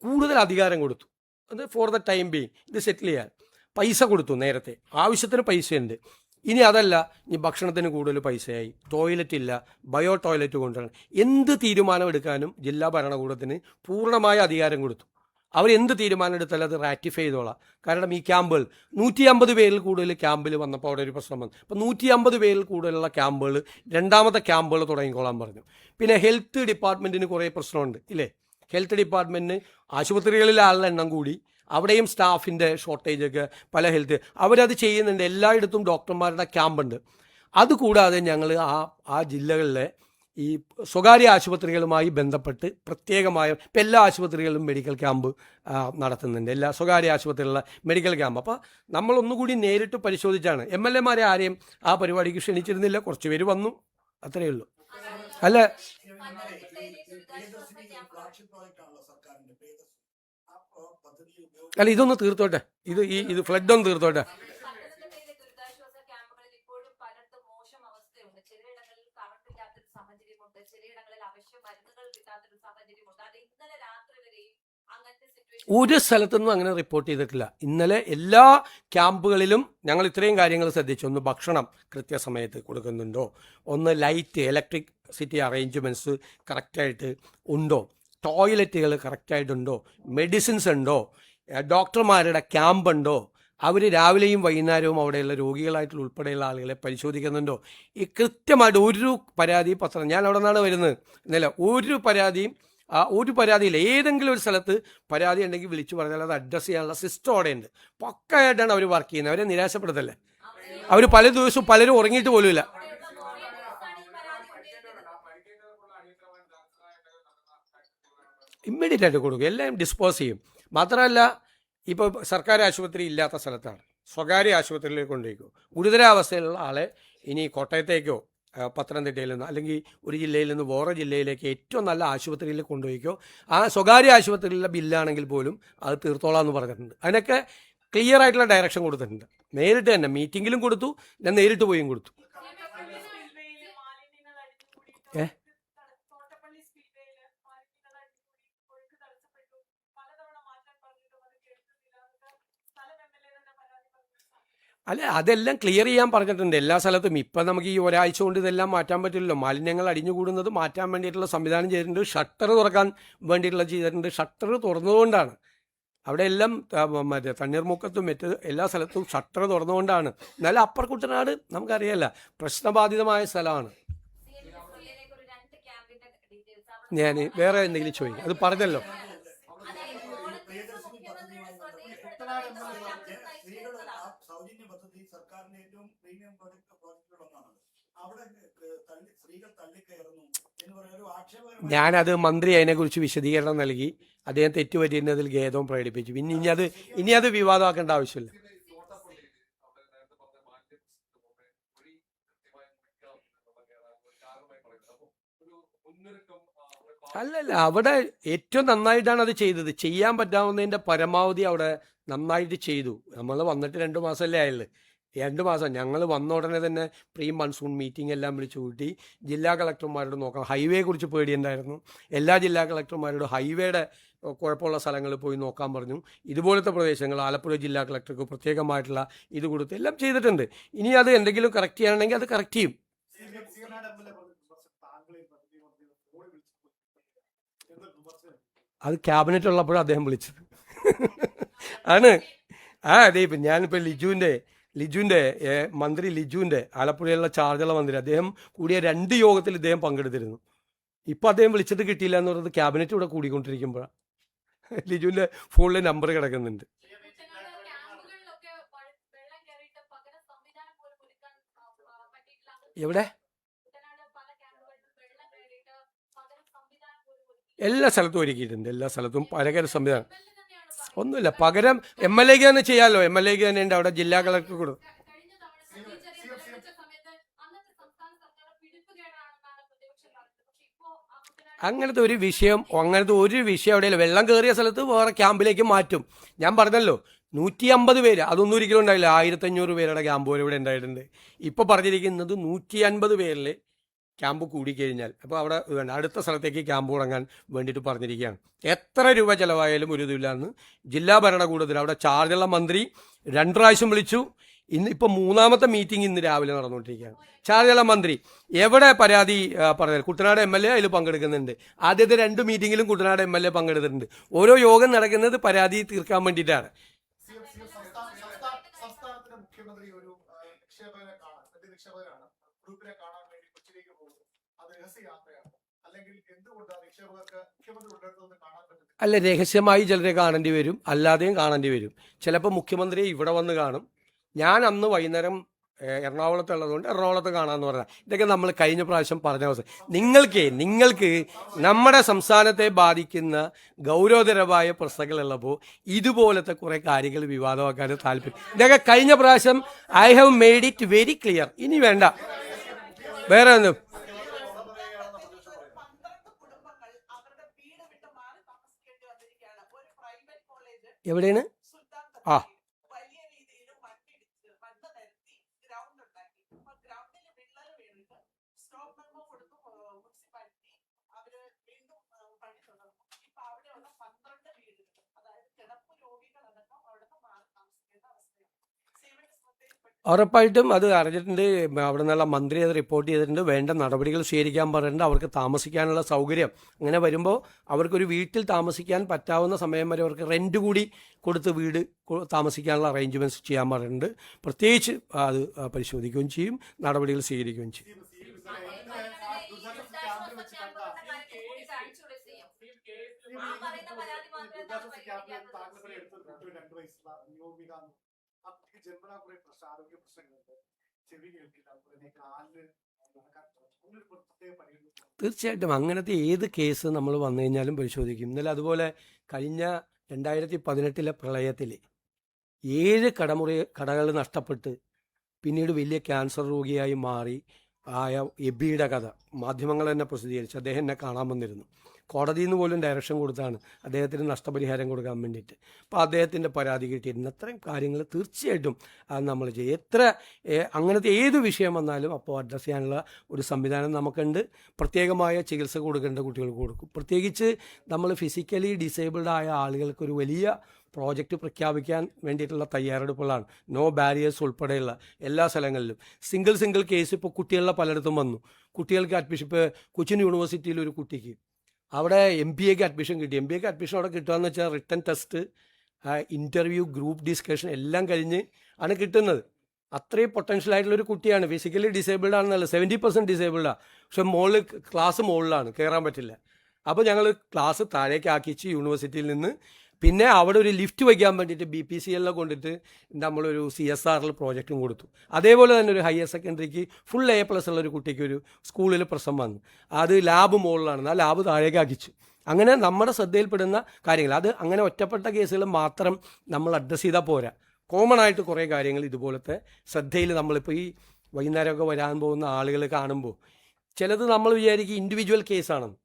കൂടുതൽ അധികാരം കൊടുത്തു. അത് ഫോർ ദ ടൈം ബീങ് ഇത് സെറ്റിൽ ചെയ്യാൻ പൈസ കൊടുത്തു. നേരത്തെ ആവശ്യത്തിന് പൈസയുണ്ട്. ഇനി അതല്ല, ഇനി ഭക്ഷണത്തിന് കൂടുതൽ പൈസയായി, ടോയ്ലറ്റ് ഇല്ല, ബയോ ടോയ്ലറ്റ് കൊണ്ടുവരണം. എന്ത് തീരുമാനം എടുക്കാനും ജില്ലാ ഭരണകൂടത്തിന് പൂർണ്ണമായ അധികാരം കൊടുത്തു. അവരെന്ത് തീരുമാനം എടുത്താലും അത് റാറ്റിഫൈ ചെയ്തോളാം. കാരണം ഈ ക്യാമ്പുകൾ 150 പേരിൽ കൂടുതൽ ക്യാമ്പിൽ വന്നപ്പോൾ അവിടെ ഒരു പ്രശ്നം വന്നു. അപ്പോൾ 150 പേരിൽ കൂടുതലുള്ള ക്യാമ്പുകൾ രണ്ടാമത്തെ ക്യാമ്പുകൾ തുടങ്ങിക്കോളാൻ പറഞ്ഞു. പിന്നെ ഹെൽത്ത് ഡിപ്പാർട്ട്മെൻറ്റിന് കുറേ പ്രശ്നമുണ്ട് ഇല്ലേ? ഹെൽത്ത് ഡിപ്പാർട്ട്മെൻറ്റിന് ആശുപത്രികളിലെ ആളുടെ എണ്ണം കൂടി, അവിടെയും സ്റ്റാഫിൻ്റെ ഷോർട്ടേജൊക്കെ പല ഹെൽത്ത് അവരത് ചെയ്യുന്നുണ്ട്. എല്ലായിടത്തും ഡോക്ടർമാരുടെ ക്യാമ്പുണ്ട്. അതുകൂടാതെ ഞങ്ങൾ ആ ജില്ലകളിലെ ഈ സ്വകാര്യ ആശുപത്രികളുമായി ബന്ധപ്പെട്ട് പ്രത്യേകമായ ഇപ്പം എല്ലാ ആശുപത്രികളിലും മെഡിക്കൽ ക്യാമ്പ് നടത്തുന്നുണ്ട്. എല്ലാ സ്വകാര്യ ആശുപത്രികളിലെ മെഡിക്കൽ ക്യാമ്പ്. അപ്പോൾ നമ്മളൊന്നുകൂടി നേരിട്ട് പരിശോധിച്ചാണ്. MLA ആരെയും ആ പരിപാടിക്ക് ക്ഷണിച്ചിരുന്നില്ല. കുറച്ച് പേര് വന്നു, അത്രയേ ഉള്ളൂ. അല്ല അല്ല ഇതൊന്ന് തീർത്തോട്ടെ, ഇത് ഫ്ലഡ് ഒന്ന് തീർത്തോട്ടെ. ഒരു സ്ഥലത്തുനിന്നും അങ്ങനെ റിപ്പോർട്ട് ചെയ്തിട്ടില്ല. ഇന്നലെ എല്ലാ ക്യാമ്പുകളിലും ഞങ്ങൾ ഇത്രയും കാര്യങ്ങൾ ശ്രദ്ധിച്ചു. ഒന്ന് ഭക്ഷണം കൃത്യസമയത്ത് കൊടുക്കുന്നുണ്ടോ, ഒന്ന് ലൈറ്റ് ഇലക്ട്രിസിറ്റി അറേഞ്ച്മെൻറ്റ്സ് കറക്റ്റായിട്ട് ഉണ്ടോ, ടോയ്ലറ്റുകൾ കറക്റ്റായിട്ടുണ്ടോ, മെഡിസിൻസ് ഉണ്ടോ, ഡോക്ടർമാരുടെ ക്യാമ്പുണ്ടോ, അവർ രാവിലെയും വൈകുന്നേരവും അവിടെയുള്ള രോഗികളായിട്ടുള്ള ഉൾപ്പെടെയുള്ള ആളുകളെ പരിശോധിക്കുന്നുണ്ടോ, ഈ കൃത്യമായിട്ട് ഒരു പരാതി പത്രം ഞാൻ അവിടെ നിന്നാണ് വരുന്നത്. ഇന്നലെ ഒരു പരാതിയില്ല. ഏതെങ്കിലും ഒരു സ്ഥലത്ത് പരാതി ഉണ്ടെങ്കിൽ വിളിച്ചു പറഞ്ഞാൽ അത് അഡ്രസ്സ് ചെയ്യാനുള്ള സിസ്റ്റം അവിടെ ഉണ്ട്. പക്കയായിട്ടാണ് അവർ വർക്ക് ചെയ്യുന്നത്. അവരെ നിരാശപ്പെടുത്തല്ലേ. അവർ പല ദിവസവും പലരും ഉറങ്ങിയിട്ട് പോലുമില്ല. ഇമ്മീഡിയറ്റ് ആയിട്ട് കൊടുക്കും, എല്ലാം ഡിസ്പോസ് ചെയ്യും. മാത്രമല്ല ഇപ്പോൾ സർക്കാർ ആശുപത്രി ഇല്ലാത്ത സ്ഥലത്താണ് സ്വകാര്യ ആശുപത്രിയിലേക്ക് കൊണ്ടുപോയിക്കോ. ഗുരുതരാവസ്ഥയിലുള്ള ആളെ ഇനി കോട്ടയത്തേക്കോ പത്തനംതിട്ടയിൽ നിന്ന് അല്ലെങ്കിൽ ഒരു ജില്ലയിൽ നിന്ന് വേറെ ജില്ലയിലേക്ക് ഏറ്റവും നല്ല ആശുപത്രിയിൽ കൊണ്ടുപോയിക്കോ. ആ സ്വകാര്യ ആശുപത്രിയിലെ ബില്ലാണെങ്കിൽ പോലും അത് തീർത്തോളാം എന്ന് പറഞ്ഞിട്ടുണ്ട്. അതിനൊക്കെ ക്ലിയർ ആയിട്ടുള്ള ഡയറക്ഷൻ കൊടുത്തിട്ടുണ്ട്. നേരിട്ട് തന്നെ മീറ്റിങ്ങിലും കൊടുത്തു, ഞാൻ നേരിട്ട് പോയും കൊടുത്തു. അല്ല അതെല്ലാം ക്ലിയർ ചെയ്യാൻ പറഞ്ഞിട്ടുണ്ട് എല്ലാ സ്ഥലത്തും. ഇപ്പം നമുക്ക് ഈ ഒരാഴ്ച കൊണ്ട് ഇതെല്ലാം മാറ്റാൻ പറ്റില്ലല്ലോ. മാലിന്യങ്ങൾ അടിഞ്ഞുകൂടുന്നത് മാറ്റാൻ വേണ്ടിയിട്ടുള്ള സംവിധാനം ചെയ്തിട്ടുണ്ട്. ഷട്ടർ തുറക്കാൻ വേണ്ടിയിട്ടുള്ള ചെയ്തിട്ടുണ്ട്. ഷട്ടർ തുറന്നുകൊണ്ടാണ് അവിടെ എല്ലാം മറ്റേ തണ്ണീർമുക്കത്തും മറ്റ് എല്ലാ സ്ഥലത്തും ഷട്ടർ തുറന്നുകൊണ്ടാണ്. എന്നാലും അപ്പർ കുട്ടനാട് നമുക്കറിയാമല്ല, പ്രശ്നബാധിതമായ സ്ഥലമാണ്. ഞാൻ വേറെ എന്തെങ്കിലും ചോദിക്കും, അത് പറഞ്ഞല്ലോ. ഞാനത് മന്ത്രി അതിനെക്കുറിച്ച് വിശദീകരണം നൽകി. അദ്ദേഹം തെറ്റുപറ്റിയതിൽ ഖേദവും പ്രകടിപ്പിച്ചു. പിന്നെ ഇനി അത് വിവാദമാക്കേണ്ട ആവശ്യമില്ല. അല്ലല്ല, അവിടെ ഏറ്റവും നന്നായിട്ടാണ് അത് ചെയ്തത്. ചെയ്യാൻ പറ്റാവുന്നതിൻ്റെ പരമാവധി അവിടെ നന്നായിട്ട് ചെയ്തു. നമ്മൾ വന്നിട്ട് 2 മാസമല്ലേ ആയുള്ളൂ. 2 മാസം ഞങ്ങൾ വന്ന ഉടനെ തന്നെ പ്രീ മൺസൂൺ മീറ്റിംഗ് എല്ലാം വിളിച്ചു കൂട്ടി. ജില്ലാ കളക്ടർമാരോട് നോക്കാം. ഹൈവേ കുറിച്ച് പേടിയുണ്ടായിരുന്നു. എല്ലാ ജില്ലാ കളക്ടർമാരോട് ഹൈവേയുടെ കുഴപ്പമുള്ള സ്ഥലങ്ങളിൽ പോയി നോക്കാൻ പറഞ്ഞു. ഇതുപോലത്തെ പ്രദേശങ്ങൾ ആലപ്പുഴ ജില്ലാ കളക്ടർക്ക് പ്രത്യേകമായിട്ടുള്ള ഇത് കൊടുത്ത് എല്ലാം ചെയ്തിട്ടുണ്ട്. ഇനി അത് എന്തെങ്കിലും കറക്റ്റ് ചെയ്യണമെങ്കിൽ അത് കറക്റ്റ് ചെയ്യും. അത് ക്യാബിനറ്റ് ഉള്ളപ്പോഴും അദ്ദേഹം വിളിച്ചത് ആണ്. അതെ, ഇപ്പം ഞാനിപ്പോൾ ലിജുവിൻ്റെ മന്ത്രി ലിജുവിൻ്റെ ആലപ്പുഴയിലുള്ള ചാർജുള്ള മന്ത്രി അദ്ദേഹം കൂടിയ 2 യോഗത്തിൽ ഇദ്ദേഹം പങ്കെടുത്തിരുന്നു. ഇപ്പം അദ്ദേഹം വിളിച്ചിട്ട് കിട്ടിയില്ല എന്ന് പറയുന്നത് ക്യാബിനറ്റ് ഇവിടെ കൂടിക്കൊണ്ടിരിക്കുമ്പോഴാണ്. ലിജുവിൻ്റെ ഫോണിൽ നമ്പർ കിടക്കുന്നുണ്ട്. എവിടെ? എല്ലാ സ്ഥലത്തും ഒരുക്കിയിട്ടുണ്ട്. എല്ലാ സ്ഥലത്തും പകരം സംവിധാനം ഒന്നുമില്ല. പകരം MLA തന്നെ ചെയ്യാമല്ലോ. MLA തന്നെ ഉണ്ട് അവിടെ. ജില്ലാ കളക്ടർ കൊടുക്കും. അങ്ങനത്തെ ഒരു വിഷയം അവിടെ വെള്ളം കയറിയ സ്ഥലത്ത് വേറെ ക്യാമ്പിലേക്ക് മാറ്റും. ഞാൻ പറഞ്ഞല്ലോ 150 പേര്, അതൊന്നും ഒരിക്കലും ഉണ്ടായില്ല. 1500 പേരുടെ ക്യാമ്പ് പോലെ ഇവിടെ ഉണ്ടായിട്ടുണ്ട്. ഇപ്പോൾ പറഞ്ഞിരിക്കുന്നത് 150 പേരിൽ ക്യാമ്പ് കൂടിക്കഴിഞ്ഞാൽ അപ്പോൾ അവിടെ വേണ്ട അടുത്ത സ്ഥലത്തേക്ക് ക്യാമ്പ് തുടങ്ങാൻ വേണ്ടിയിട്ട് പറഞ്ഞിരിക്കുകയാണ്. എത്ര രൂപ ചിലവായാലും ഒരു ഇതില്ലാന്ന് ജില്ലാ ഭരണകൂടത്തിൽ അവിടെ ചാർജുള്ള മന്ത്രി 2 പ്രാവശ്യം വിളിച്ചു. ഇപ്പം മൂന്നാമത്തെ മീറ്റിംഗ് ഇന്ന് രാവിലെ നടന്നുകൊണ്ടിരിക്കുകയാണ്. ചാർജുള്ള മന്ത്രി എവിടെ പരാതി പറഞ്ഞത്? കുട്ടനാട് MLA അതിൽ പങ്കെടുക്കുന്നുണ്ട്. ആദ്യത്തെ 2 മീറ്റിങ്ങിലും കുട്ടനാട് MLA പങ്കെടുത്തിട്ടുണ്ട്. ഓരോ യോഗം നടക്കുന്നത് പരാതി തീർക്കാൻ വേണ്ടിയിട്ടാണ്. അല്ല, രഹസ്യമായി ചിലരെ കാണേണ്ടി വരും, അല്ലാതെയും കാണേണ്ടി വരും. ചിലപ്പോൾ മുഖ്യമന്ത്രിയെ ഇവിടെ വന്ന് കാണും. ഞാൻ അന്ന് വൈകുന്നേരം എറണാകുളത്തുള്ളതുകൊണ്ട് എറണാകുളത്ത് കാണാമെന്ന് പറഞ്ഞാൽ ഇതൊക്കെ നമ്മൾ കഴിഞ്ഞ പ്രാവശ്യം പറഞ്ഞ അവസ്ഥ. നിങ്ങൾക്ക് നമ്മുടെ സംസ്ഥാനത്തെ ബാധിക്കുന്ന ഗൗരവതരമായ പ്രശ്നങ്ങളുള്ളപ്പോൾ ഇതുപോലത്തെ കുറേ കാര്യങ്ങൾ വിവാദമാക്കാൻ താല്പര്യം. ഇതൊക്കെ കഴിഞ്ഞ പ്രാവശ്യം I have made it very clear. ഇനി വേണ്ട വേറെ ഒന്നും. എവിടെയാണ്? ആ, ഉറപ്പായിട്ടും അത് അറിഞ്ഞിട്ടുണ്ട്. അവിടെ നിന്നുള്ള മന്ത്രി അത് റിപ്പോർട്ട് ചെയ്തിട്ടുണ്ട്. വേണ്ട നടപടികൾ സ്വീകരിക്കാൻ പറഞ്ഞിട്ടുണ്ട്. അവർക്ക് താമസിക്കാനുള്ള സൗകര്യം അങ്ങനെ വരുമ്പോൾ അവർക്കൊരു വീട്ടിൽ താമസിക്കാൻ പറ്റാവുന്ന സമയം വരെ അവർക്ക് റെൻറ്റ് കൂടി കൊടുത്ത് വീട് താമസിക്കാനുള്ള അറേഞ്ച്മെൻറ്റ്സ് ചെയ്യാൻ പറഞ്ഞിട്ടുണ്ട്. പ്രത്യേകിച്ച് അത് പരിശോധിക്കുകയും ചെയ്യും, നടപടികൾ സ്വീകരിക്കുകയും ചെയ്യും. തീർച്ചയായിട്ടും അങ്ങനത്തെ ഏത് കേസ് നമ്മൾ വന്നു കഴിഞ്ഞാലും പരിശോധിക്കും. ഇന്നലെ അതുപോലെ കഴിഞ്ഞ 2018 പ്രളയത്തിൽ 7 കടകൾ നഷ്ടപ്പെട്ട് പിന്നീട് വലിയ ക്യാൻസർ രോഗിയായി മാറി ആയ എബിയുടെ കഥ മാധ്യമങ്ങൾ തന്നെ പ്രസിദ്ധീകരിച്ചു. അദ്ദേഹം എന്നെ കാണാൻ വന്നിരുന്നു. കോടതിയിൽ നിന്ന് പോലും ഡയറക്ഷൻ കൊടുത്താണ് അദ്ദേഹത്തിന് നഷ്ടപരിഹാരം കൊടുക്കാൻ വേണ്ടിയിട്ട്. അപ്പോൾ അദ്ദേഹത്തിൻ്റെ പരാതി കിട്ടിയിരുന്നു. അത്രയും കാര്യങ്ങൾ തീർച്ചയായിട്ടും അത് നമ്മൾ ചെയ്യും. അങ്ങനത്തെ ഏത് വിഷയം വന്നാലും അപ്പോൾ അഡ്രസ്സ് ചെയ്യാനുള്ള ഒരു സംവിധാനം നമുക്കുണ്ട്. പ്രത്യേകമായ ചികിത്സ കൊടുക്കേണ്ട കുട്ടികൾക്ക് കൊടുക്കും. പ്രത്യേകിച്ച് നമ്മൾ ഫിസിക്കലി ഡിസേബിൾഡ് ആയ ആളുകൾക്കൊരു വലിയ പ്രോജക്റ്റ് പ്രഖ്യാപിക്കാൻ വേണ്ടിയിട്ടുള്ള തയ്യാറെടുപ്പുകളാണ്. നോ ബാരിയേഴ്സ് ഉൾപ്പെടെയുള്ള എല്ലാ സ്ഥലങ്ങളിലും സിംഗിൾ കേസ് ഇപ്പോൾ കുട്ടികളുടെ പലയിടത്തും വന്നു. കുട്ടികൾക്ക് അഡ്മിഷൻ, ഇപ്പോൾ കൊച്ചിൻ യൂണിവേഴ്സിറ്റിയിൽ ഒരു കുട്ടിക്ക് അവിടെ MBAക്ക് അഡ്മിഷൻ കിട്ടി. MBAക്ക് അഡ്മിഷൻ അവിടെ കിട്ടുകയെന്ന് വെച്ചാൽ written test, interview, group discussion എല്ലാം കഴിഞ്ഞ് ആണ് കിട്ടുന്നത്. അത്രയും പൊട്ടൻഷ്യലായിട്ടുള്ളൊരു കുട്ടിയാണ്. ഫിസിക്കലി ഡിസേബിൾഡ് ആണെന്നല്ല, 70% ഡിസേബിൾഡാണ്. പക്ഷെ ക്ലാസ് മുകളിലാണ്, കയറാൻ പറ്റില്ല. അപ്പോൾ ഞങ്ങൾ ക്ലാസ് താഴേക്ക് ആക്കിച്ച് യൂണിവേഴ്സിറ്റിയിൽ നിന്ന് പിന്നെ അവിടെ ഒരു ലിഫ്റ്റ് വയ്ക്കാൻ വേണ്ടിയിട്ട് BPCL കൊണ്ടിട്ട് നമ്മളൊരു CSRL പ്രോജക്റ്റും കൊടുത്തു. അതേപോലെ തന്നെ ഒരു ഹയർ സെക്കൻഡറിക്ക് ഫുൾ A+ ഉള്ളൊരു കുട്ടിക്ക് ഒരു സ്കൂളിൽ പ്രശ്നം വന്നു. അത് ലാബ് മുകളിലാണ്, ആ ലാബ് താഴേക്ക് ആക്കിച്ചു. അങ്ങനെ നമ്മുടെ ശ്രദ്ധയിൽപ്പെടുന്ന കാര്യങ്ങൾ, അത് അങ്ങനെ ഒറ്റപ്പെട്ട കേസുകൾ മാത്രം നമ്മൾ അഡ്രസ്സ് ചെയ്താൽ പോരാ. കോമൺ ആയിട്ട് കുറേ കാര്യങ്ങൾ ഇതുപോലത്തെ ശ്രദ്ധയിൽ നമ്മളിപ്പോൾ ഈ വൈകുന്നേരമൊക്കെ വരാൻ പോകുന്ന ആളുകൾ കാണുമ്പോൾ ചിലത് നമ്മൾ വിചാരിക്കും ഇൻഡിവിജ്വൽ കേസാണെന്ന്.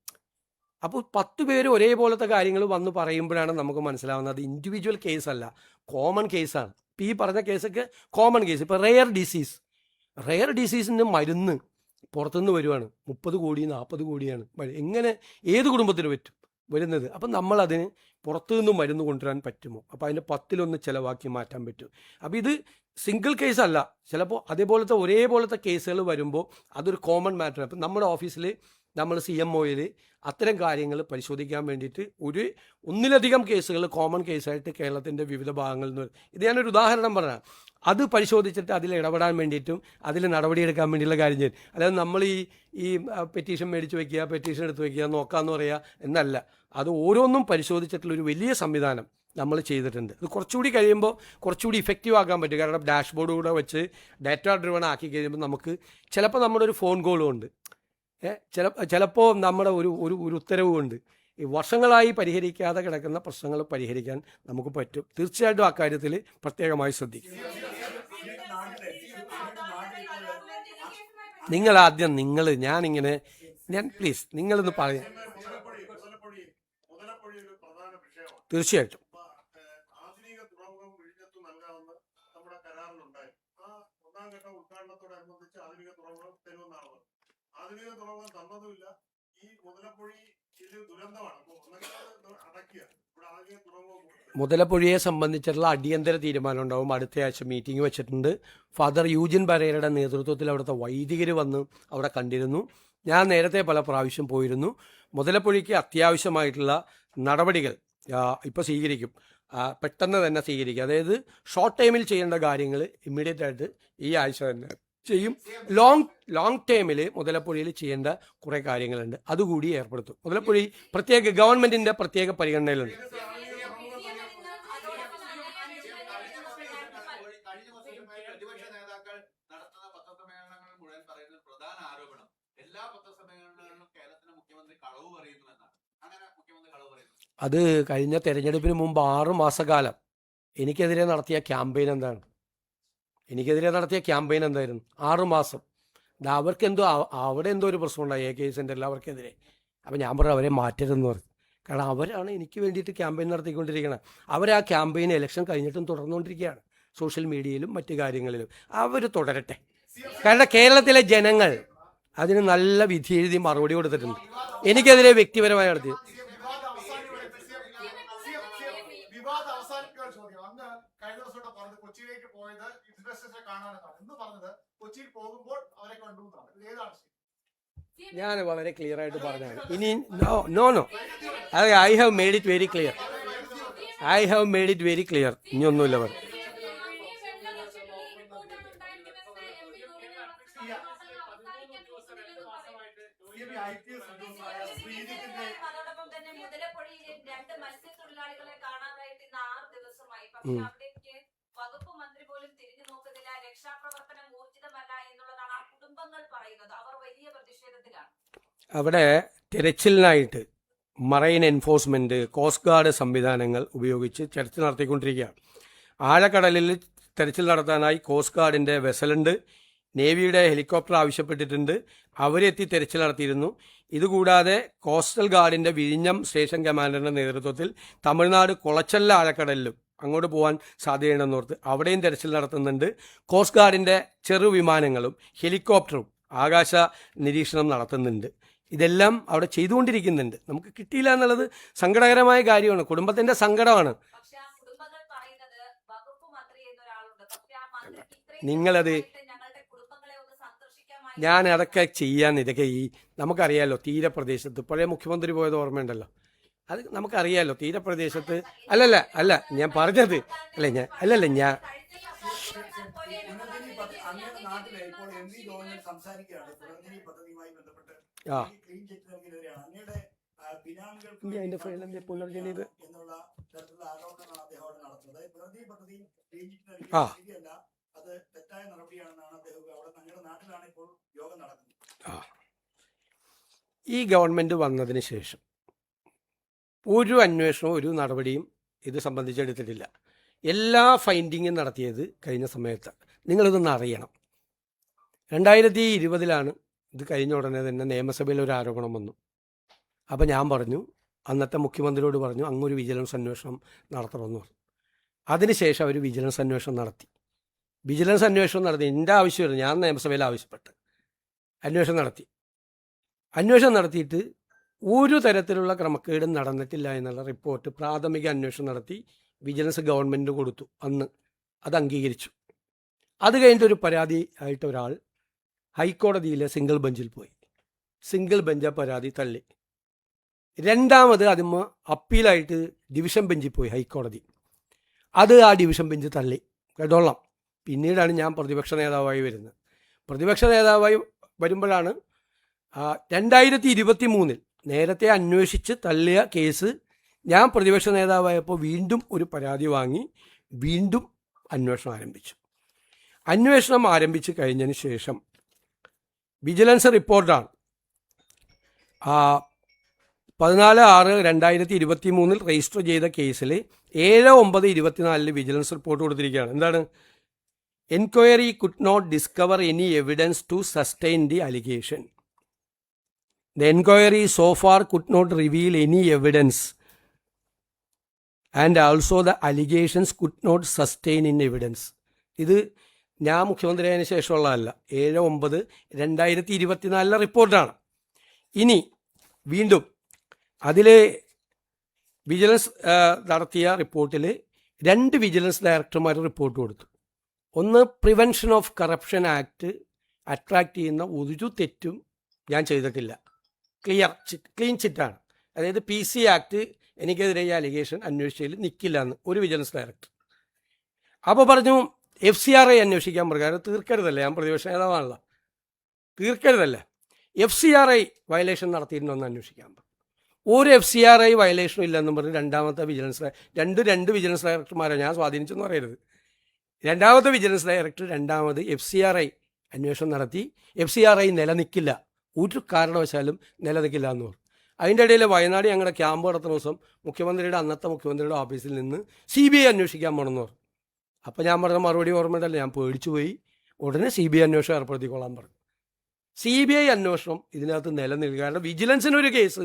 അപ്പോൾ 10 പേര് ഒരേപോലത്തെ കാര്യങ്ങൾ വന്ന് പറയുമ്പോഴാണ് നമുക്ക് മനസ്സിലാവുന്നത് ഇൻഡിവിജ്വൽ കേസല്ല, കോമൺ കേസാണ്. ഇപ്പോൾ ഈ പറഞ്ഞ കേസൊക്കെ കോമൺ കേസ്. ഇപ്പോൾ റെയർ ഡിസീസിൻ്റെ മരുന്ന് പുറത്തുനിന്ന് വരുവാണ്. 30 കോടി 40 കോടിയാണ്. എങ്ങനെ ഏത് കുടുംബത്തിന് പറ്റും വരുന്നത്? അപ്പം നമ്മളതിന് പുറത്തുനിന്ന് മരുന്ന് കൊണ്ടുവരാൻ പറ്റുമോ? അപ്പോൾ അതിൻ്റെ 10-1 ചിലവാക്കി മാറ്റാൻ പറ്റും. അപ്പോൾ ഇത് സിംഗിൾ കേസല്ല. ചിലപ്പോൾ അതേപോലത്തെ ഒരേപോലത്തെ കേസുകൾ വരുമ്പോൾ അതൊരു കോമൺ മാറ്റർ. അപ്പം നമ്മുടെ ഓഫീസിൽ നമ്മൾ CMOയിൽ അത്തരം കാര്യങ്ങൾ പരിശോധിക്കാൻ വേണ്ടിയിട്ട് ഒന്നിലധികം കേസുകൾ കോമൺ കേസായിട്ട് കേരളത്തിൻ്റെ വിവിധ ഭാഗങ്ങളിൽ നിന്ന്, ഇത് ഞാനൊരു ഉദാഹരണം പറഞ്ഞാൽ, അത് പരിശോധിച്ചിട്ട് അതിൽ ഇടപെടാൻ വേണ്ടിയിട്ടും അതിൽ നടപടിയെടുക്കാൻ വേണ്ടിയുള്ള കാര്യം ചെയ്യും. അല്ലാതെ നമ്മൾ ഈ പെറ്റീഷൻ മേടിച്ച് വയ്ക്കുക, പെറ്റീഷൻ എടുത്ത് വയ്ക്കുക, നോക്കാമെന്ന് പറയുക എന്നല്ല. അത് ഓരോന്നും പരിശോധിച്ചിട്ടുള്ളൊരു വലിയ സംവിധാനം നമ്മൾ ചെയ്തിട്ടുണ്ട്. ഇത് കുറച്ചുകൂടി കഴിയുമ്പോൾ കുറച്ചുകൂടി ഇഫക്റ്റീവ് ആക്കാൻ പറ്റും. കാരണം ഡാഷ്ബോർഡ് കൂടെ വെച്ച് ഡാറ്റ ഡ്രിവൺ ആക്കി കഴിയുമ്പോൾ നമുക്ക് ചിലപ്പോൾ നമ്മുടെ ഒരു ഫോൺ കോളും ഉണ്ട്, ചിലപ്പോൾ നമ്മുടെ ഒരു ഉത്തരവ് കൊണ്ട് ഈ വർഷങ്ങളായി പരിഹരിക്കാതെ കിടക്കുന്ന പ്രശ്നങ്ങൾ പരിഹരിക്കാൻ നമുക്ക് പറ്റും. തീർച്ചയായിട്ടും ആ കാര്യത്തിൽ പ്രത്യേകമായി ശ്രദ്ധിക്കും. ഞാൻ പ്ലീസ് നിങ്ങളൊന്ന് പറയാം. തീർച്ചയായിട്ടും ആധുനിക തുറമുഖം തന്നതുമില്ല. ഈ മുതലപ്പൊഴി ഇത് ദുരന്തമാണ്. അപ്പോൾ ഒന്നെങ്കിൽ അടയ്ക്കുക. മുതലപ്പുഴയെ സംബന്ധിച്ചിട്ടുള്ള അടിയന്തര തീരുമാനം ഉണ്ടാവും. അടുത്ത ആഴ്ച മീറ്റിംഗ് വെച്ചിട്ടുണ്ട്. ഫാദർ യൂജിൻ പരേരയുടെ നേതൃത്വത്തിൽ അവിടുത്തെ വൈദികർ വന്ന് അവിടെ കണ്ടിരുന്നു. ഞാൻ നേരത്തെ പല പ്രാവശ്യം പോയിരുന്നു. മുതലപ്പുഴയ്ക്ക് അത്യാവശ്യമായിട്ടുള്ള നടപടികൾ ഇപ്പോൾ സ്വീകരിക്കും, പെട്ടെന്ന് തന്നെ സ്വീകരിക്കും. അതായത് ഷോർട്ട് ടൈമിൽ ചെയ്യേണ്ട കാര്യങ്ങൾ ഇമ്മീഡിയറ്റ് ആയിട്ട് ഈ ആഴ്ച തന്നെ ചെയ്യും. ലോങ് ടൈമിൽ മുതലപ്പുഴയിൽ ചെയ്യേണ്ട കുറേ കാര്യങ്ങളുണ്ട്, അതുകൂടി ഏർപ്പെടുത്തും. മുതലപ്പുഴ പ്രത്യേക ഗവൺമെൻറ്റിൻ്റെ പ്രത്യേക പരിഗണനയിലുണ്ട്. അത് കഴിഞ്ഞ തെരഞ്ഞെടുപ്പിന് മുമ്പ് 6 മാസക്കാലം എനിക്കെതിരെ നടത്തിയ ക്യാമ്പയിൻ എന്താണ്? എനിക്കെതിരെ നടത്തിയ ക്യാമ്പയിൻ എന്തായിരുന്നു? 6 മാസം. അവർക്കെന്തോ അവിടെ എന്തോ ഒരു പ്രശ്നമുണ്ടായി AK സെൻ്ററിൽ അവർക്കെതിരെ. അപ്പം ഞാൻ പറഞ്ഞു അവരെ മാറ്റരുതെന്ന് പറഞ്ഞു. കാരണം അവരാണ് എനിക്ക് വേണ്ടിയിട്ട് ക്യാമ്പയിൻ നടത്തിക്കൊണ്ടിരിക്കുന്നത്. അവർ ആ ക്യാമ്പയിൻ ഇലക്ഷൻ കഴിഞ്ഞിട്ടും തുടർന്നുകൊണ്ടിരിക്കുകയാണ്. സോഷ്യൽ മീഡിയയിലും മറ്റു കാര്യങ്ങളിലും അവർ തുടരട്ടെ. കാരണം കേരളത്തിലെ ജനങ്ങൾ അതിന് നല്ല വിധി എഴുതി മറുപടി കൊടുത്തിട്ടുണ്ട്. എനിക്കെതിരെ വ്യക്തിപരമായി നടത്തി കൊച്ചിയിലേക്ക് പോയത് ഇൻവെസ്റ്റേഴ്സിനെ കാണാനെന്നാണ് എന്ന് പറഞ്ഞത്. കൊച്ചിയിൽ പോകുമ്പോൾ അവരെ കണ്ടു എന്നാണ്. ഏതാണ്? ഞാൻ വളരെ ക്ലിയർ ആയിട്ട് പറഞ്ഞാണ്. ഇനി no I have made it very clear. ഇനി ഒന്നുമില്ല പറഞ്ഞു. വകുപ്പ് മന്ത്രി പോലും തിരിഞ്ഞു നോക്കുന്നില്ല, രക്ഷാപ്രവർത്തനം ഊർജിതമല്ല എന്നുള്ളതാണ് ആ കുടുംബങ്ങൾ പറയുന്നത്. അവർ വലിയ പ്രതിഷേധത്തിലാണ്. അവിടെ തിരച്ചിലിനായിട്ട് മറൈൻ എൻഫോഴ്സ്മെന്റ്, കോസ്റ്റ് ഗാർഡ് സംവിധാനങ്ങൾ ഉപയോഗിച്ച് തെരച്ചിൽ നടത്തിക്കൊണ്ടിരിക്കുകയാണ്. ആഴക്കടലിൽ തെരച്ചിൽ നടത്താനായി കോസ്റ്റ് ഗാർഡിൻ്റെ വെസലുണ്ട്, നേവിയുടെ ഹെലികോപ്റ്റർ ആവശ്യപ്പെട്ടിട്ടുണ്ട്. അവരെത്തി തെരച്ചിൽ നടത്തിയിരുന്നു. ഇതുകൂടാതെ കോസ്റ്റൽ ഗാർഡിൻ്റെ വിഴിഞ്ഞം സ്റ്റേഷൻ കമാൻഡറിൻ്റെ നേതൃത്വത്തിൽ തമിഴ്നാട് കുളച്ചല്ല ആഴക്കടലിലും അങ്ങോട്ട് പോകാൻ സാധ്യതയുണ്ടെന്നോർത്ത് അവിടെയും തെരച്ചിൽ നടത്തുന്നുണ്ട്. കോസ്റ്റ് ഗാർഡിൻ്റെ ചെറുവിമാനങ്ങളും ഹെലികോപ്റ്ററും ആകാശ നിരീക്ഷണം നടത്തുന്നുണ്ട്. ഇതെല്ലാം അവിടെ ചെയ്തുകൊണ്ടിരിക്കുന്നുണ്ട്. നമുക്ക് കിട്ടിയില്ല എന്നുള്ളത് സങ്കടകരമായ കാര്യമാണ്, കുടുംബത്തിൻ്റെ സങ്കടമാണ്. നിങ്ങളത് ഞാൻ അതൊക്കെ ചെയ്യാൻ ഇതൊക്കെ നമുക്കറിയാമല്ലോ. തീരപ്രദേശത്ത് പഴയ മുഖ്യമന്ത്രി പോയത് ഓർമ്മയുണ്ടല്ലോ, അത് നമുക്കറിയാമല്ലോ. തീരപ്രദേശത്ത് അല്ല ഞാൻ പറഞ്ഞത് ഞാൻ അതിന്റെ ഫയലിന്റെ പുനർജനിത് ഈ ഗവൺമെന്റ് വന്നതിന് ശേഷം ഒരു അന്വേഷണവും ഒരു നടപടിയും ഇത് സംബന്ധിച്ചെടുത്തിട്ടില്ല. എല്ലാ ഫൈൻഡിങ്ങും നടത്തിയത് കഴിഞ്ഞ സമയത്ത്. നിങ്ങളിതൊന്ന് അറിയണം. 2020 ഇത് കഴിഞ്ഞ ഉടനെ തന്നെ നിയമസഭയിൽ ഒരു ആരോപണം വന്നു. അപ്പോൾ ഞാൻ പറഞ്ഞു, അന്നത്തെ മുഖ്യമന്ത്രിയോട് പറഞ്ഞു, അങ്ങൊരു വിജിലൻസ് അന്വേഷണം നടത്തണമെന്ന് പറഞ്ഞു. അതിനുശേഷം അവർ വിജിലൻസ് അന്വേഷണം നടത്തി. എൻ്റെ ആവശ്യമായിരുന്നു, ഞാൻ നിയമസഭയിൽ ആവശ്യപ്പെട്ട് അന്വേഷണം നടത്തിയിട്ട് ഒരു തരത്തിലുള്ള ക്രമക്കേടും നടന്നിട്ടില്ല എന്നുള്ള റിപ്പോർട്ട് പ്രാഥമിക അന്വേഷണം നടത്തി വിജിലൻസ് ഗവൺമെൻറ് കൊടുത്തു. അന്ന് അത് അംഗീകരിച്ചു. അത് കഴിഞ്ഞിട്ടൊരു പരാതി ആയിട്ട് ഒരാൾ ഹൈക്കോടതിയിലെ സിംഗിൾ ബെഞ്ചിൽ പോയി. സിംഗിൾ ബെഞ്ച് ആ പരാതി തള്ളി. രണ്ടാമത് അതിന് അപ്പീലായിട്ട് ഡിവിഷൻ ബെഞ്ചിൽ പോയി ഹൈക്കോടതി. അത് ആ ഡിവിഷൻ ബെഞ്ച് തള്ളി. കേട്ടോളാം. പിന്നീടാണ് ഞാൻ പ്രതിപക്ഷ നേതാവായി വരുന്നത്. പ്രതിപക്ഷ നേതാവായി വരുമ്പോഴാണ് 2023 നേരത്തെ അന്വേഷിച്ച് തള്ളിയ കേസ് ഞാൻ പ്രതിപക്ഷ നേതാവായപ്പോൾ വീണ്ടും ഒരു പരാതി വാങ്ങി വീണ്ടും അന്വേഷണം ആരംഭിച്ച് കഴിഞ്ഞതിന് ശേഷം വിജിലൻസ് റിപ്പോർട്ടാണ് 14/6/2023 രജിസ്റ്റർ ചെയ്ത കേസിൽ 7/9/24 വിജിലൻസ് റിപ്പോർട്ട് കൊടുത്തിരിക്കുകയാണ്. എന്താണ്? Inquiry could not discover any evidence to sustain the allegation. The inquiry so far could not reveal any evidence and also the allegations could not sustain in evidence. ഇത് ഞാൻ മുഖ്യമന്ത്രിയായതിനു ശേഷമുള്ളതല്ല, 7/9/2024 റിപ്പോർട്ടാണ്. ഇനി വീണ്ടും അതിൽ വിജിലൻസ് നടത്തിയ റിപ്പോർട്ടിൽ 2 വിജിലൻസ് ഡയറക്ടർമാർ റിപ്പോർട്ട് കൊടുത്തു. ഒന്ന്, prevention of corruption act attract ചെയ്യുന്ന ഒരു തെറ്റും ഞാൻ ചെയ്തിട്ടില്ല, ക്ലീൻ ചിറ്റാണ്. അതായത് PC ആക്ട് എനിക്കെതിരെ ഈ അലിഗേഷൻ അന്വേഷിച്ചതിൽ നിൽക്കില്ല എന്ന് ഒരു വിജിലൻസ് ഡയറക്ടർ. അപ്പോൾ പറഞ്ഞു FCRI അന്വേഷിക്കാൻ പ്രകാരം തീർക്കരുതല്ലേ, ഞാൻ പ്രതിപക്ഷ നേതാവാണല്ലോ, തീർക്കരുതല്ലേ, FCRI വയലേഷൻ നടത്തിയിട്ടുണ്ടോ എന്ന് അന്വേഷിക്കാൻ പറഞ്ഞു. ഒരു FCRI വയലേഷനും ഇല്ലെന്നും പറഞ്ഞ് രണ്ടാമത്തെ വിജിലൻസ് രണ്ട് വിജിലൻസ് ഡയറക്ടർമാരെ ഞാൻ സ്വാധീനിച്ചെന്ന് പറയരുത്. രണ്ടാമത്തെ വിജിലൻസ് ഡയറക്ടർ രണ്ടാമത് FCRI അന്വേഷണം നടത്തി. FCRI നിലനിൽക്കില്ല, ഒരു കാരണവശാലും നിലനിൽക്കില്ല എന്ന് പറഞ്ഞു. അതിൻ്റെ ഇടയിൽ വയനാട് ഞങ്ങളുടെ ക്യാമ്പ് നടത്തുന്ന ദിവസം അന്നത്തെ മുഖ്യമന്ത്രിയുടെ ഓഫീസിൽ നിന്ന് CBI അന്വേഷിക്കാൻ പോകണമെന്ന് പറഞ്ഞു. അപ്പോൾ ഞാൻ പറഞ്ഞ മറുപടി ഓർമ്മയുണ്ടല്ലോ, ഞാൻ പേടിച്ചു പോയി. ഉടനെ CBI അന്വേഷണം ഏർപ്പെടുത്തിക്കൊള്ളാൻ പറഞ്ഞു. CBI അന്വേഷണം ഇതിനകത്ത് നിലനിൽക്കുക, കാരണം വിജിലൻസിനൊരു കേസ്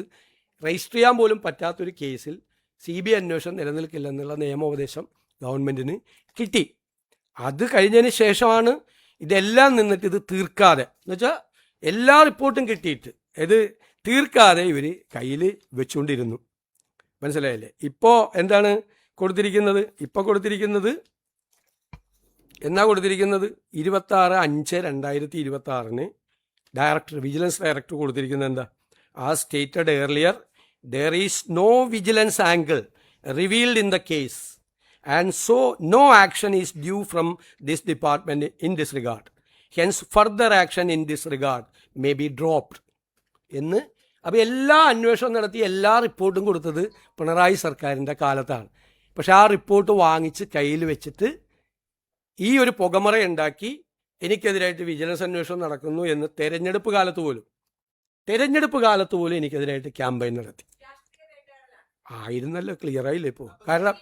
രജിസ്റ്റർ ചെയ്യാൻ പോലും പറ്റാത്തൊരു കേസിൽ CBI അന്വേഷണം നിലനിൽക്കില്ല എന്നുള്ള നിയമോപദേശം ഗവൺമെൻറ്റിന് കിട്ടി. അത് കഴിഞ്ഞതിന് ശേഷമാണ് ഇതെല്ലാം നിന്നിട്ട് ഇത് തീർക്കാതെ, എന്നുവെച്ചാൽ എല്ലാ റിപ്പോർട്ടും കിട്ടിയിട്ട് ഇത് തീർക്കാതെ ഇവർ കയ്യിൽ വെച്ചുകൊണ്ടിരുന്നു. മനസ്സിലായില്ലേ? ഇപ്പോൾ എന്താണ് കൊടുത്തിരിക്കുന്നത്? ഇപ്പോൾ കൊടുത്തിരിക്കുന്നത് 26/5/2026 ഡയറക്ടർ, വിജിലൻസ് ഡയറക്ടർ കൊടുത്തിരിക്കുന്നത് എന്താ? As stated earlier, there is no vigilance angle revealed in the case, and so no action is due from this department in this regard. Hence, further action in this regard may be dropped. എന്ന് അപ്പോൾ എല്ലാ അന്വേഷണം നടത്തി എല്ലാ റിപ്പോർട്ടും കൊടുത്തത് പിണറായി സർക്കാരിൻ്റെ കാലത്താണ്. പക്ഷെ ആ റിപ്പോർട്ട് വാങ്ങിച്ച് കയ്യിൽ വെച്ചിട്ട് ഈ ഒരു പുകമറയുണ്ടാക്കി എനിക്കെതിരായിട്ട് വിജിലൻസ് അന്വേഷണം നടക്കുന്നു എന്ന് തെരഞ്ഞെടുപ്പ് കാലത്ത് പോലും എനിക്കെതിരായിട്ട് ക്യാമ്പയിൻ നടത്തി. ആയിരുന്നല്ലോ, ക്ലിയർ ആയില്ലേ ഇപ്പോൾ? കാരണം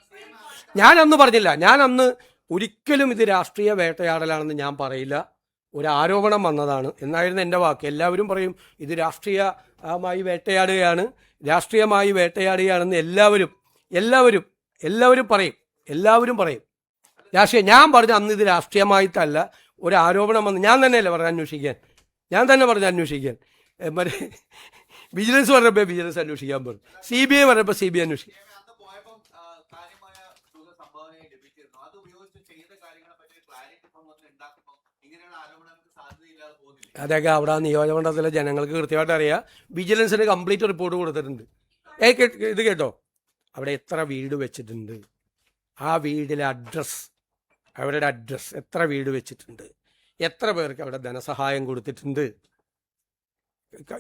ഞാനന്ന് പറഞ്ഞില്ല, ഞാനന്ന് ഒരിക്കലും ഇത് രാഷ്ട്രീയ വേട്ടയാടലാണെന്ന് ഞാൻ പറയില്ല, ഒരു ആരോപണം വന്നതാണ് എന്നായിരുന്നു എൻ്റെ വാക്ക്. എല്ലാവരും പറയും ഇത് രാഷ്ട്രീയമായി വേട്ടയാടുകയാണെന്ന് എല്ലാവരും പറയും. ഞാൻ പറഞ്ഞ അന്ന് ഇത് രാഷ്ട്രീയമായിട്ടല്ല, ഒരു ആരോപണം വന്ന് ഞാൻ തന്നെയല്ലേ പറഞ്ഞു അന്വേഷിക്കാൻ. മറ്റേ വിജിലൻസ് പറഞ്ഞപ്പോൾ വിജിലൻസ് അന്വേഷിക്കാൻ പറഞ്ഞു, CBI പറഞ്ഞപ്പോൾ CBI അന്വേഷിക്കും. അതൊക്കെ അവിടെ നിയോജകമണ്ഡലത്തിലെ ജനങ്ങൾക്ക് കൃത്യമായിട്ട് അറിയാം. വിജിലൻസിന് കംപ്ലീറ്റ് റിപ്പോർട്ട് കൊടുത്തിട്ടുണ്ട്. ഇത് കേട്ടോ, അവിടെ എത്ര വീട് വെച്ചിട്ടുണ്ട്, ആ വീടിലെ അവരുടെ അഡ്രസ്സ്, എത്ര വീട് വെച്ചിട്ടുണ്ട്, എത്ര പേർക്ക് അവിടെ ധനസഹായം കൊടുത്തിട്ടുണ്ട്.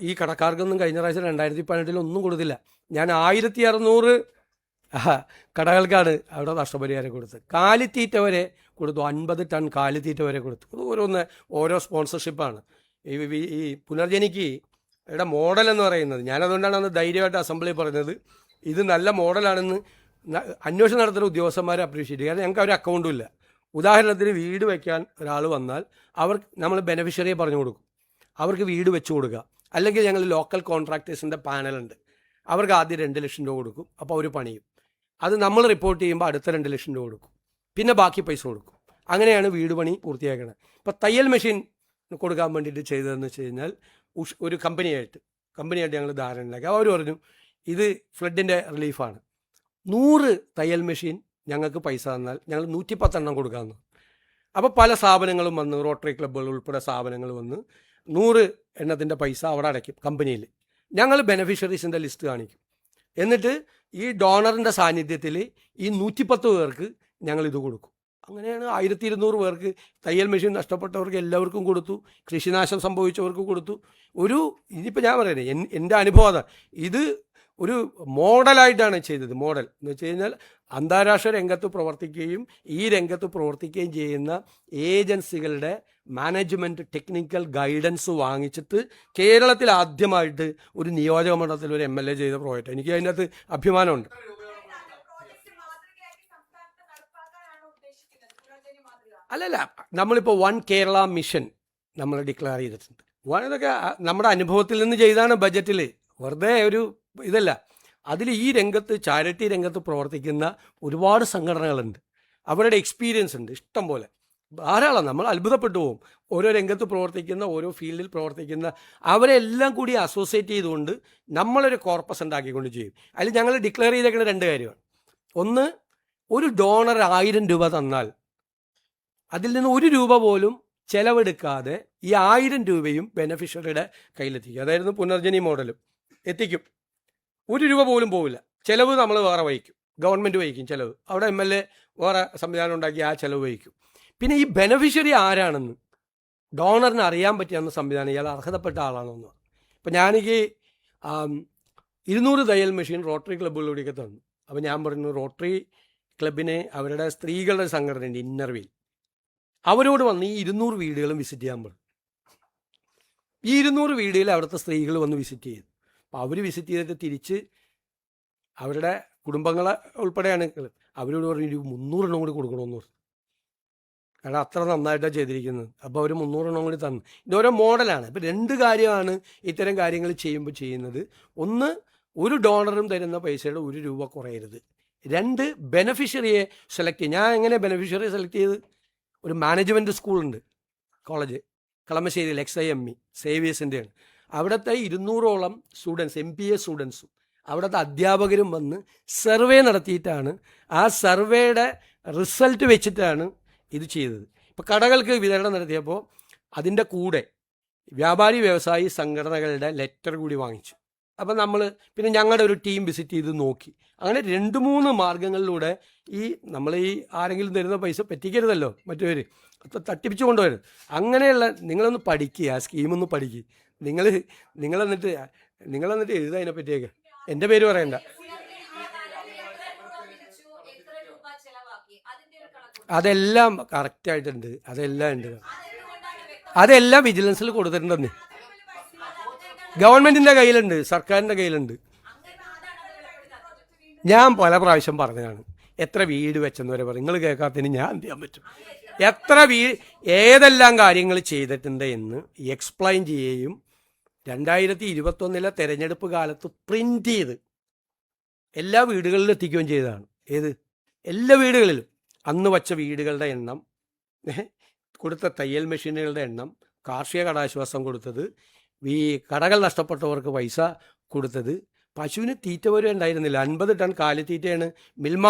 ഈ കടക്കാർക്കൊന്നും കഴിഞ്ഞ പ്രാവശ്യം 2018 ഒന്നും കൊടുത്തില്ല. ഞാൻ 1600 കടകൾക്കാണ് അവിടെ നഷ്ടപരിഹാരം കൊടുത്തത്. കാലിത്തീറ്റ വരെ കൊടുത്തു, 50 ടൺ കാലിത്തീറ്റ വരെ കൊടുത്തു. അത് ഓരോ സ്പോൺസർഷിപ്പാണ്. ഈ പുനർജനിക്ക് ഇവിടെ മോഡൽ എന്ന് പറയുന്നത്, ഞാനതുകൊണ്ടാണ് അന്ന് ധൈര്യമായിട്ട് അസംബ്ലിയിൽ പറഞ്ഞത് ഇത് നല്ല മോഡലാണെന്ന്. അന്വേഷണം നടത്തുന്ന ഉദ്യോഗസ്ഥന്മാരെ അപ്രീഷിയേറ്റ് ചെയ്യുക, കാരണം ഞങ്ങൾക്ക് ഒരു അക്കൗണ്ടും ഇല്ല. ഉദാഹരണത്തിന് വീട് വയ്ക്കാൻ ഒരാൾ വന്നാൽ നമ്മൾ ബെനഫിഷ്യറിയെ പറഞ്ഞു കൊടുക്കും, അവർക്ക് വീട് വെച്ച് കൊടുക്കുക. അല്ലെങ്കിൽ ഞങ്ങൾ ലോക്കൽ കോൺട്രാക്ടേഴ്സിൻ്റെ പാനലുണ്ട്, അവർക്ക് ആദ്യം 2 ലക്ഷം രൂപ കൊടുക്കും, അപ്പോൾ അവർ പണിയും. അത് നമ്മൾ റിപ്പോർട്ട് ചെയ്യുമ്പോൾ അടുത്ത 2 ലക്ഷം രൂപ കൊടുക്കും, പിന്നെ ബാക്കി പൈസ കൊടുക്കും. അങ്ങനെയാണ് വീട് പണി പൂർത്തിയാക്കുന്നത്. ഇപ്പോൾ തയ്യൽ മെഷീൻ കൊടുക്കാൻ വേണ്ടിയിട്ട് ചെയ്തതെന്ന് വെച്ച് കഴിഞ്ഞാൽ ഒരു കമ്പനിയായിട്ട് ഞങ്ങൾ ധാരണ ഉണ്ടാക്കി. അവർ പറഞ്ഞു ഇത് ഫ്ലഡിൻ്റെ റിലീഫാണ്, 100 തയ്യൽ മെഷീൻ ഞങ്ങൾക്ക് പൈസ തന്നാൽ ഞങ്ങൾ 110 എണ്ണം കൊടുക്കാമെന്ന്. അപ്പോൾ പല സ്ഥാപനങ്ങളും വന്ന്, റോട്ടറി ക്ലബ്ബുകൾ ഉൾപ്പെടെ സ്ഥാപനങ്ങൾ വന്ന് 100 എണ്ണത്തിൻ്റെ പൈസ അവിടെ അടയ്ക്കും കമ്പനിയിൽ. ഞങ്ങൾ ബെനഫിഷ്യറീസിൻ്റെ ലിസ്റ്റ് കാണിക്കും. എന്നിട്ട് ഈ ഡോണറിൻ്റെ സാന്നിധ്യത്തിൽ ഈ 110 പേർക്ക് ഞങ്ങളിത് കൊടുക്കും. അങ്ങനെയാണ് 1200 പേർക്ക് തയ്യൽ മെഷീൻ നഷ്ടപ്പെട്ടവർക്ക് എല്ലാവർക്കും കൊടുത്തു, കൃഷിനാശം സംഭവിച്ചവർക്ക് കൊടുത്തു. ഇതിപ്പോൾ ഞാൻ പറയുന്നത് എൻ്റെ അനുഭവം അതാണ്. ഇത് ഒരു മോഡലായിട്ടാണ് ചെയ്തത്. മോഡൽ എന്ന് വെച്ച് കഴിഞ്ഞാൽ അന്താരാഷ്ട്ര രംഗത്ത് പ്രവർത്തിക്കുകയും ഈ രംഗത്ത് പ്രവർത്തിക്കുകയും ചെയ്യുന്ന ഏജൻസികളുടെ മാനേജ്മെൻറ്റ് ടെക്നിക്കൽ ഗൈഡൻസ് വാങ്ങിച്ചിട്ട് കേരളത്തിൽ ആദ്യമായിട്ട് ഒരു നിയോജക മണ്ഡലത്തിൽ ഒരു MLA ചെയ്ത പ്രോജക്റ്റ്. എനിക്ക് അതിനകത്ത് അഭിമാനമുണ്ട്. അല്ലല്ല, നമ്മളിപ്പോൾ 1 കേരള മിഷൻ നമ്മൾ ഡിക്ലെയർ ചെയ്തിട്ടുണ്ട്. ഇതൊക്കെ നമ്മുടെ അനുഭവത്തിൽ നിന്ന് ചെയ്താണ്. ബജറ്റിൽ വെറുതെ ഒരു ഇതല്ല. അതിൽ ഈ രംഗത്ത്, ചാരിറ്റി രംഗത്ത് പ്രവർത്തിക്കുന്ന ഒരുപാട് സംഘടനകളുണ്ട്, അവരുടെ എക്സ്പീരിയൻസ് ഉണ്ട് ഇഷ്ടം പോലെ. ധാരാളം നമ്മൾ അത്ഭുതപ്പെട്ടു പോകും. ഓരോ രംഗത്ത് പ്രവർത്തിക്കുന്ന, ഓരോ ഫീൽഡിൽ പ്രവർത്തിക്കുന്ന അവരെല്ലാം കൂടി അസോസിയേറ്റ് ചെയ്തുകൊണ്ട് നമ്മളൊരു കോർപ്പസ് ഉണ്ടാക്കിക്കൊണ്ട് ചെയ്യും. അതിൽ ഞങ്ങൾ ഡിക്ലെയർ ചെയ്തേക്കുന്ന 2 കാര്യമാണ്. ഒന്ന്, ഒരു ഡോണർ 1000 രൂപ തന്നാൽ അതിൽ നിന്ന് 1 രൂപ പോലും ചെലവെടുക്കാതെ ഈ 1000 രൂപയും ബെനഫിഷ്യറിയുടെ കയ്യിലെത്തിക്കും. അതായിരുന്നു പുനർജനി മോഡലും എത്തിക്കും. 1 രൂപ പോലും പോവില്ല. ചിലവ് നമ്മൾ വേറെ വഹിക്കും, ഗവൺമെൻറ് വഹിക്കും ചിലവ്. അവിടെ MLA വേറെ സംവിധാനം ഉണ്ടാക്കി ആ ചിലവ് വഹിക്കും. പിന്നെ ഈ ബെനഫിഷ്യറി ആരാണെന്ന് ഡോണറിന് അറിയാൻ പറ്റിയെന്ന സംവിധാനം ഇയാൾ അർഹതപ്പെട്ട ആളാണെന്ന്. ഇപ്പം ഞാനെനിക്ക് 200 തയ്യൽ മെഷീൻ റോട്ടറി ക്ലബ്ബുകളിലൂടെയൊക്കെ തന്നു. അപ്പോൾ ഞാൻ പറഞ്ഞു, റോട്ടറി ക്ലബിനെ അവരുടെ സ്ത്രീകളുടെ സംഘടനയുണ്ട് ഇന്നർവീൽ, അവരോട് വന്ന് ഈ 200 വീടുകളും വിസിറ്റ് ചെയ്യാൻ പറഞ്ഞു. ഈ 200 വീടുകൾ അവിടുത്തെ സ്ത്രീകൾ വന്ന് വിസിറ്റ് ചെയ്തു. അപ്പോൾ അവർ വിസിറ്റ് ചെയ്തിട്ട് തിരിച്ച് അവരുടെ കുടുംബങ്ങളെ ഉൾപ്പെടെയാണ് അവരോട് പറഞ്ഞു, 300 എണ്ണം കൂടി കൊടുക്കണമെന്ന് പറഞ്ഞു. കാരണം അത്ര നന്നായിട്ടാണ് ചെയ്തിരിക്കുന്നത്. അപ്പോൾ അവർ 300 എണ്ണം കൂടി തന്നു. ഇതോരോ മോഡലാണ്. ഇപ്പോൾ 2 കാര്യമാണ് ഇത്തരം കാര്യങ്ങൾ ചെയ്യുമ്പോൾ ചെയ്യുന്നത്. ഒന്ന്, ഒരു ഡോണറും തരുന്ന പൈസയുടെ 1 രൂപ കുറയരുത്. 2, ബെനഫിഷ്യറിയെ സെലക്ട് ചെയ്യും. ഞാൻ എങ്ങനെ ബെനഫിഷ്യറിയെ സെലക്ട് ചെയ്ത്, ഒരു മാനേജ്മെൻറ്റ് സ്കൂളുണ്ട്, കോളേജ് കളമശ്ശേരിയിൽ, XIME സേവിയേഴ്സിൻ്റെയാണ്. അവിടുത്തെ 200ഓളം സ്റ്റുഡൻസ്, MPA സ്റ്റുഡൻസും അവിടുത്തെ അധ്യാപകരും വന്ന് സർവേ നടത്തിയിട്ടാണ്, ആ സർവേയുടെ റിസൾട്ട് വെച്ചിട്ടാണ് ഇത് ചെയ്തത്. ഇപ്പോൾ കടകൾക്ക് വിതരണം നടത്തിയപ്പോൾ അതിൻ്റെ കൂടെ വ്യാപാരി വ്യവസായി സംഘടനകളുടെ ലെറ്റർ കൂടി വാങ്ങിച്ചു. അപ്പം പിന്നെ ഞങ്ങളുടെ ഒരു ടീം വിസിറ്റ് ചെയ്ത് നോക്കി. അങ്ങനെ 2-3 മാർഗങ്ങളിലൂടെ നമ്മൾ ആരെങ്കിലും തരുന്ന പൈസ പറ്റിക്കരുതല്ലോ, മറ്റവർ തട്ടിപ്പിച്ചു കൊണ്ടുവരും. അങ്ങനെയുള്ള നിങ്ങളൊന്ന് പഠിക്കുക, ആ സ്കീമൊന്ന് പഠിക്കുക. നിങ്ങളെന്നിട്ട് എഴുതുക അതിനെപ്പറ്റിയൊക്കെ. എൻ്റെ പേര് പറയണ്ട. അതെല്ലാം കറക്റ്റായിട്ടുണ്ട്, അതെല്ലാം ഉണ്ട്. അതെല്ലാം വിജിലൻസിൽ കൊടുത്തിട്ടുണ്ടെന്ന്. ഗവൺമെൻറ്റിൻ്റെ കയ്യിലുണ്ട്, സർക്കാരിൻ്റെ കയ്യിലുണ്ട്. ഞാൻ പല പ്രാവശ്യം പറഞ്ഞതാണ്, എത്ര വീട് വെച്ചെന്ന് വരെ പറയും. നിങ്ങൾ കേൾക്കാത്തതിന് ഞാൻ എന്ത് ചെയ്യാൻ പറ്റും? എത്ര ഏതെല്ലാം കാര്യങ്ങൾ ചെയ്തിട്ടുണ്ട് എന്ന് എക്സ്പ്ലെയിൻ ചെയ്യുകയും 2021 തെരഞ്ഞെടുപ്പ് കാലത്ത് പ്രിൻ്റ് ചെയ്ത് എല്ലാ വീടുകളിലും എത്തിക്കുകയും ചെയ്തതാണ്. എല്ലാ വീടുകളിലും അന്ന് വച്ച വീടുകളുടെ എണ്ണം, കൊടുത്ത തയ്യൽ മെഷീനുകളുടെ എണ്ണം, കാർഷിക കടാശ്വാസം കൊടുത്തത്, ഈ കടകൾ നഷ്ടപ്പെട്ടവർക്ക് പൈസ കൊടുത്തത്. പശുവിന് തീറ്റ പോലും ഉണ്ടായിരുന്നില്ല. 50 ടൺ കാലിത്തീറ്റയാണ് മിൽമ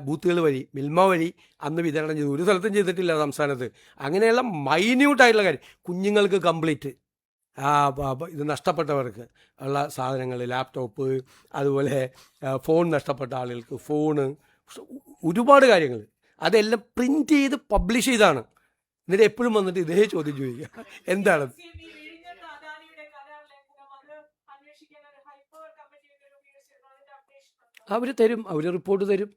ബൂത്തുകൾ വഴി, മിൽമ വഴി അന്ന് വിതരണം ചെയ്തു. ഒരു സ്ഥലത്തും ചെയ്തിട്ടില്ല സംസ്ഥാനത്ത്. അങ്ങനെയുള്ള മൈന്യൂട്ടായിട്ടുള്ള കാര്യം, കുഞ്ഞുങ്ങൾക്ക് കംപ്ലീറ്റ് ഇത് നഷ്ടപ്പെട്ടവർക്ക് ഉള്ള സാധനങ്ങൾ, ലാപ്ടോപ്പ്, അതുപോലെ ഫോൺ നഷ്ടപ്പെട്ട ആളുകൾക്ക് ഫോണ്, ഒരുപാട് കാര്യങ്ങൾ അതെല്ലാം പ്രിൻ്റ് ചെയ്ത് പബ്ലിഷ് ചെയ്താണ്. എന്നിട്ട് എപ്പോഴും വന്നിട്ട് ഇതേ ചോദ്യം ചോദിക്കുക, എന്താണ് അവർ തരും, അവർ റിപ്പോർട്ട് തരും.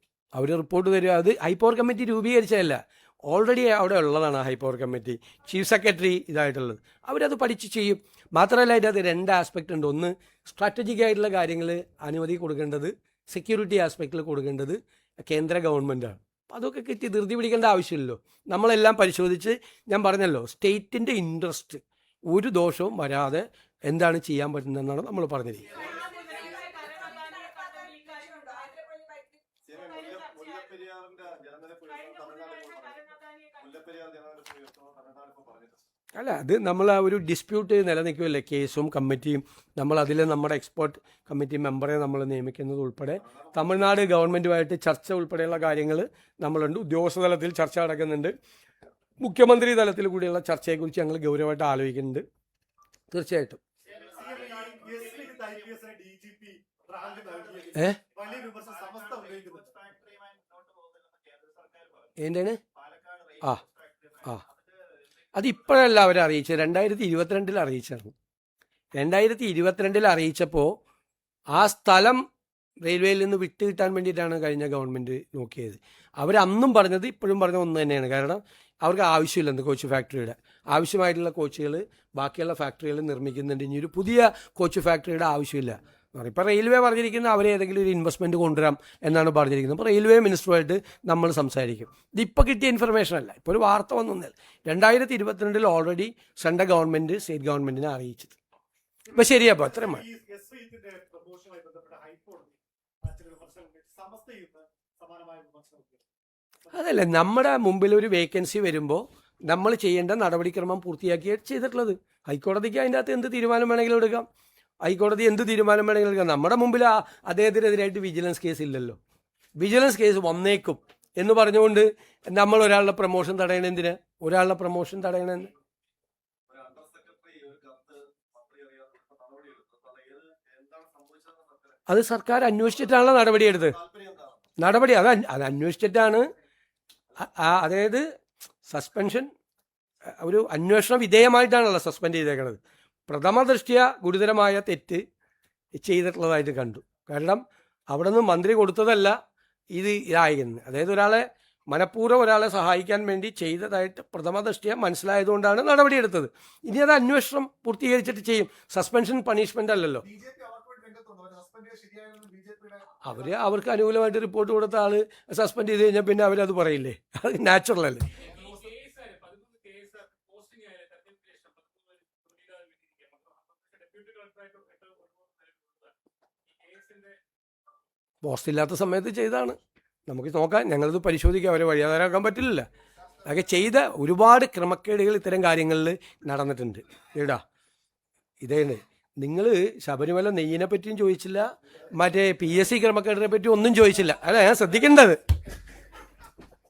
അത് ഹൈപ്പവർ കമ്മിറ്റി രൂപീകരിച്ചതല്ല, ഓൾറെഡി അവിടെ ഉള്ളതാണ് ഹൈപ്പവർ കമ്മിറ്റി, ചീഫ് സെക്രട്ടറി ഇതായിട്ടുള്ളത്. അവരത് പഠിച്ച് ചെയ്യും. മാത്രമല്ല അതിനകത്ത് 2 ആസ്പെക്റ്റ് ഉണ്ട്. ഒന്ന്, സ്ട്രാറ്റജിക് ആയിട്ടുള്ള കാര്യങ്ങൾ അനുമതി കൊടുക്കേണ്ടത്, സെക്യൂരിറ്റി ആസ്പെക്റ്റിൽ കൊടുക്കേണ്ടത് കേന്ദ്ര ഗവൺമെൻറ്റാണ്. അതൊക്കെ കിട്ടി ധൃതി പിടിക്കേണ്ട ആവശ്യമില്ലല്ലോ. നമ്മളെല്ലാം പരിശോധിച്ച്, ഞാൻ പറഞ്ഞല്ലോ, സ്റ്റേറ്റിൻ്റെ ഇൻട്രസ്റ്റ് ഒരു ദോഷവും വരാതെ എന്താണ് ചെയ്യാൻ പറ്റുന്നതെന്നാണ് നമ്മൾ പറഞ്ഞിരിക്കുന്നത്. അല്ല, അത് നമ്മൾ ആ ഒരു ഡിസ്പ്യൂട്ട് നിലനിൽക്കുമല്ലേ, കേസും കമ്മിറ്റിയും. നമ്മളതിൽ നമ്മുടെ എക്സ്പേർട്ട് കമ്മിറ്റി മെമ്പറെ നമ്മൾ നിയമിക്കുന്നത് ഉൾപ്പെടെ തമിഴ്നാട് ഗവൺമെൻറ്റുമായിട്ട് ചർച്ച ഉൾപ്പെടെയുള്ള കാര്യങ്ങൾ നമ്മളുണ്ട്. ഉദ്യോഗസ്ഥ തലത്തിൽ ചർച്ച നടക്കുന്നുണ്ട്. മുഖ്യമന്ത്രി തലത്തിൽ കൂടിയുള്ള ചർച്ചയെക്കുറിച്ച് ഞങ്ങൾ ഗൗരവമായിട്ട് ആലോചിക്കുന്നുണ്ട്. തീർച്ചയായിട്ടും എന്താണ് അതിപ്പോഴല്ല അവർ അറിയിച്ചത്, 2022 അറിയിച്ചാണ്. 2022 അറിയിച്ചപ്പോൾ ആ സ്ഥലം റെയിൽവേയിൽ നിന്ന് വിട്ട് കിട്ടാൻ വേണ്ടിയിട്ടാണ് കഴിഞ്ഞ ഗവൺമെൻറ് നോക്കിയത്. അവരന്നും പറഞ്ഞത് ഇപ്പോഴും പറഞ്ഞ ഒന്ന് തന്നെയാണ്. കാരണം അവർക്ക് ആവശ്യമില്ലെന്ന്, കോച്ച് ഫാക്ടറിയുടെ ആവശ്യമായിട്ടുള്ള കോച്ചുകൾ ബാക്കിയുള്ള ഫാക്ടറികൾ നിർമ്മിക്കുന്നുണ്ട്. ഇനി ഒരു പുതിയ കോച്ച് ഫാക്ടറിയുടെ ആവശ്യമില്ല. ഇപ്പോൾ റെയിൽവേ പറഞ്ഞിരിക്കുന്നത് അവരേതെങ്കിലും ഒരു ഇൻവെസ്റ്റ്മെൻറ്റ് കൊണ്ടുവരാം എന്നാണ് പറഞ്ഞിരിക്കുന്നത്. അപ്പോൾ റെയിൽവേ മിനിസ്റ്ററുമായിട്ട് നമ്മൾ സംസാരിക്കും. ഇതിപ്പോൾ കിട്ടിയ ഇൻഫർമേഷൻ അല്ല, ഇപ്പോൾ ഒരു വാർത്ത വന്നൊന്നല്ല. 2022 ഓൾറെഡി സെൻട്രൽ ഗവൺമെൻറ് സ്റ്റേറ്റ് ഗവൺമെൻറ്റിനെ അറിയിച്ചത്. ഇപ്പം ശരിയപ്പോൾ അത്രയും മതി. അതല്ല, നമ്മുടെ മുമ്പിൽ ഒരു വേക്കൻസി വരുമ്പോൾ നമ്മൾ ചെയ്യേണ്ട നടപടിക്രമം പൂർത്തിയാക്കിയാണ് ചെയ്തിട്ടുള്ളത്. ഹൈക്കോടതിക്ക് അതിൻ്റെ അകത്ത് എന്ത് തീരുമാനം വേണമെങ്കിലും എടുക്കാം. ഹൈക്കോടതി എന്ത് തീരുമാനം വേണമെങ്കിലും എടുക്കാം. നമ്മുടെ മുമ്പിൽ അദ്ദേഹത്തിനെതിരായിട്ട് വിജിലൻസ് കേസ് ഇല്ലല്ലോ. വിജിലൻസ് കേസ് വന്നേക്കും എന്ന് പറഞ്ഞുകൊണ്ട് നമ്മൾ ഒരാളുടെ പ്രൊമോഷൻ തടയണ എന്തിന്? ഒരാളുടെ പ്രൊമോഷൻ തടയണ എന്തിന്? അത് സർക്കാർ അന്വേഷിച്ചിട്ടാണല്ലോ നടപടിയെടുത്തത്. നടപടി അത് അന്വേഷിച്ചിട്ടാണ്. അതായത് സസ്പെൻഷൻ ഒരു അന്വേഷണ വിധേയമായിട്ടാണല്ലോ സസ്പെൻഡ് ചെയ്തേക്കുന്നത്. പ്രഥമ ദൃഷ്ട്യ ഗുരുതരമായ തെറ്റ് ചെയ്തിട്ടുള്ളതായിട്ട് കണ്ടു. കാരണം അവിടെ നിന്ന് മന്ത്രി കൊടുത്തതല്ല ഇത് ഇതായിരുന്നു. അതായത് ഒരാളെ മനഃപൂർവ്വം ഒരാളെ സഹായിക്കാൻ വേണ്ടി ചെയ്തതായിട്ട് പ്രഥമ ദൃഷ്ട്യ മനസ്സിലായതുകൊണ്ടാണ് നടപടിയെടുത്തത്. ഇനി അത് അന്വേഷണം പൂർത്തീകരിച്ചിട്ട് ചെയ്യും. സസ്പെൻഷൻ പണിഷ്മെന്റ് അല്ലല്ലോ. അവർക്ക് അനുകൂലമായിട്ട് റിപ്പോർട്ട് കൊടുത്ത ആള് സസ്പെൻഡ് ചെയ്ത് കഴിഞ്ഞാൽ പിന്നെ അവരത് പറയില്ലേ? അത് നാച്ചുറൽ അല്ലേ? പോസ്റ്റ് ഇല്ലാത്ത സമയത്ത് ചെയ്താണ്. നമുക്ക് നോക്കാം, ഞങ്ങളിത് പരിശോധിക്കാം. അവരെ വഴിയാതാരാക്കാൻ പറ്റില്ല. അതൊക്കെ ചെയ്ത ഒരുപാട് ക്രമക്കേടുകൾ ഇത്തരം കാര്യങ്ങളിൽ നടന്നിട്ടുണ്ട്. ഈടാ ഇതേന്ന് നിങ്ങൾ ശബരിമല നെയ്യിനെ പറ്റിയും ചോദിച്ചില്ല, മറ്റേ PSC ക്രമക്കേടിനെ പറ്റി ഒന്നും ചോദിച്ചില്ല. അല്ല, ഞാൻ ശ്രദ്ധിക്കേണ്ടത്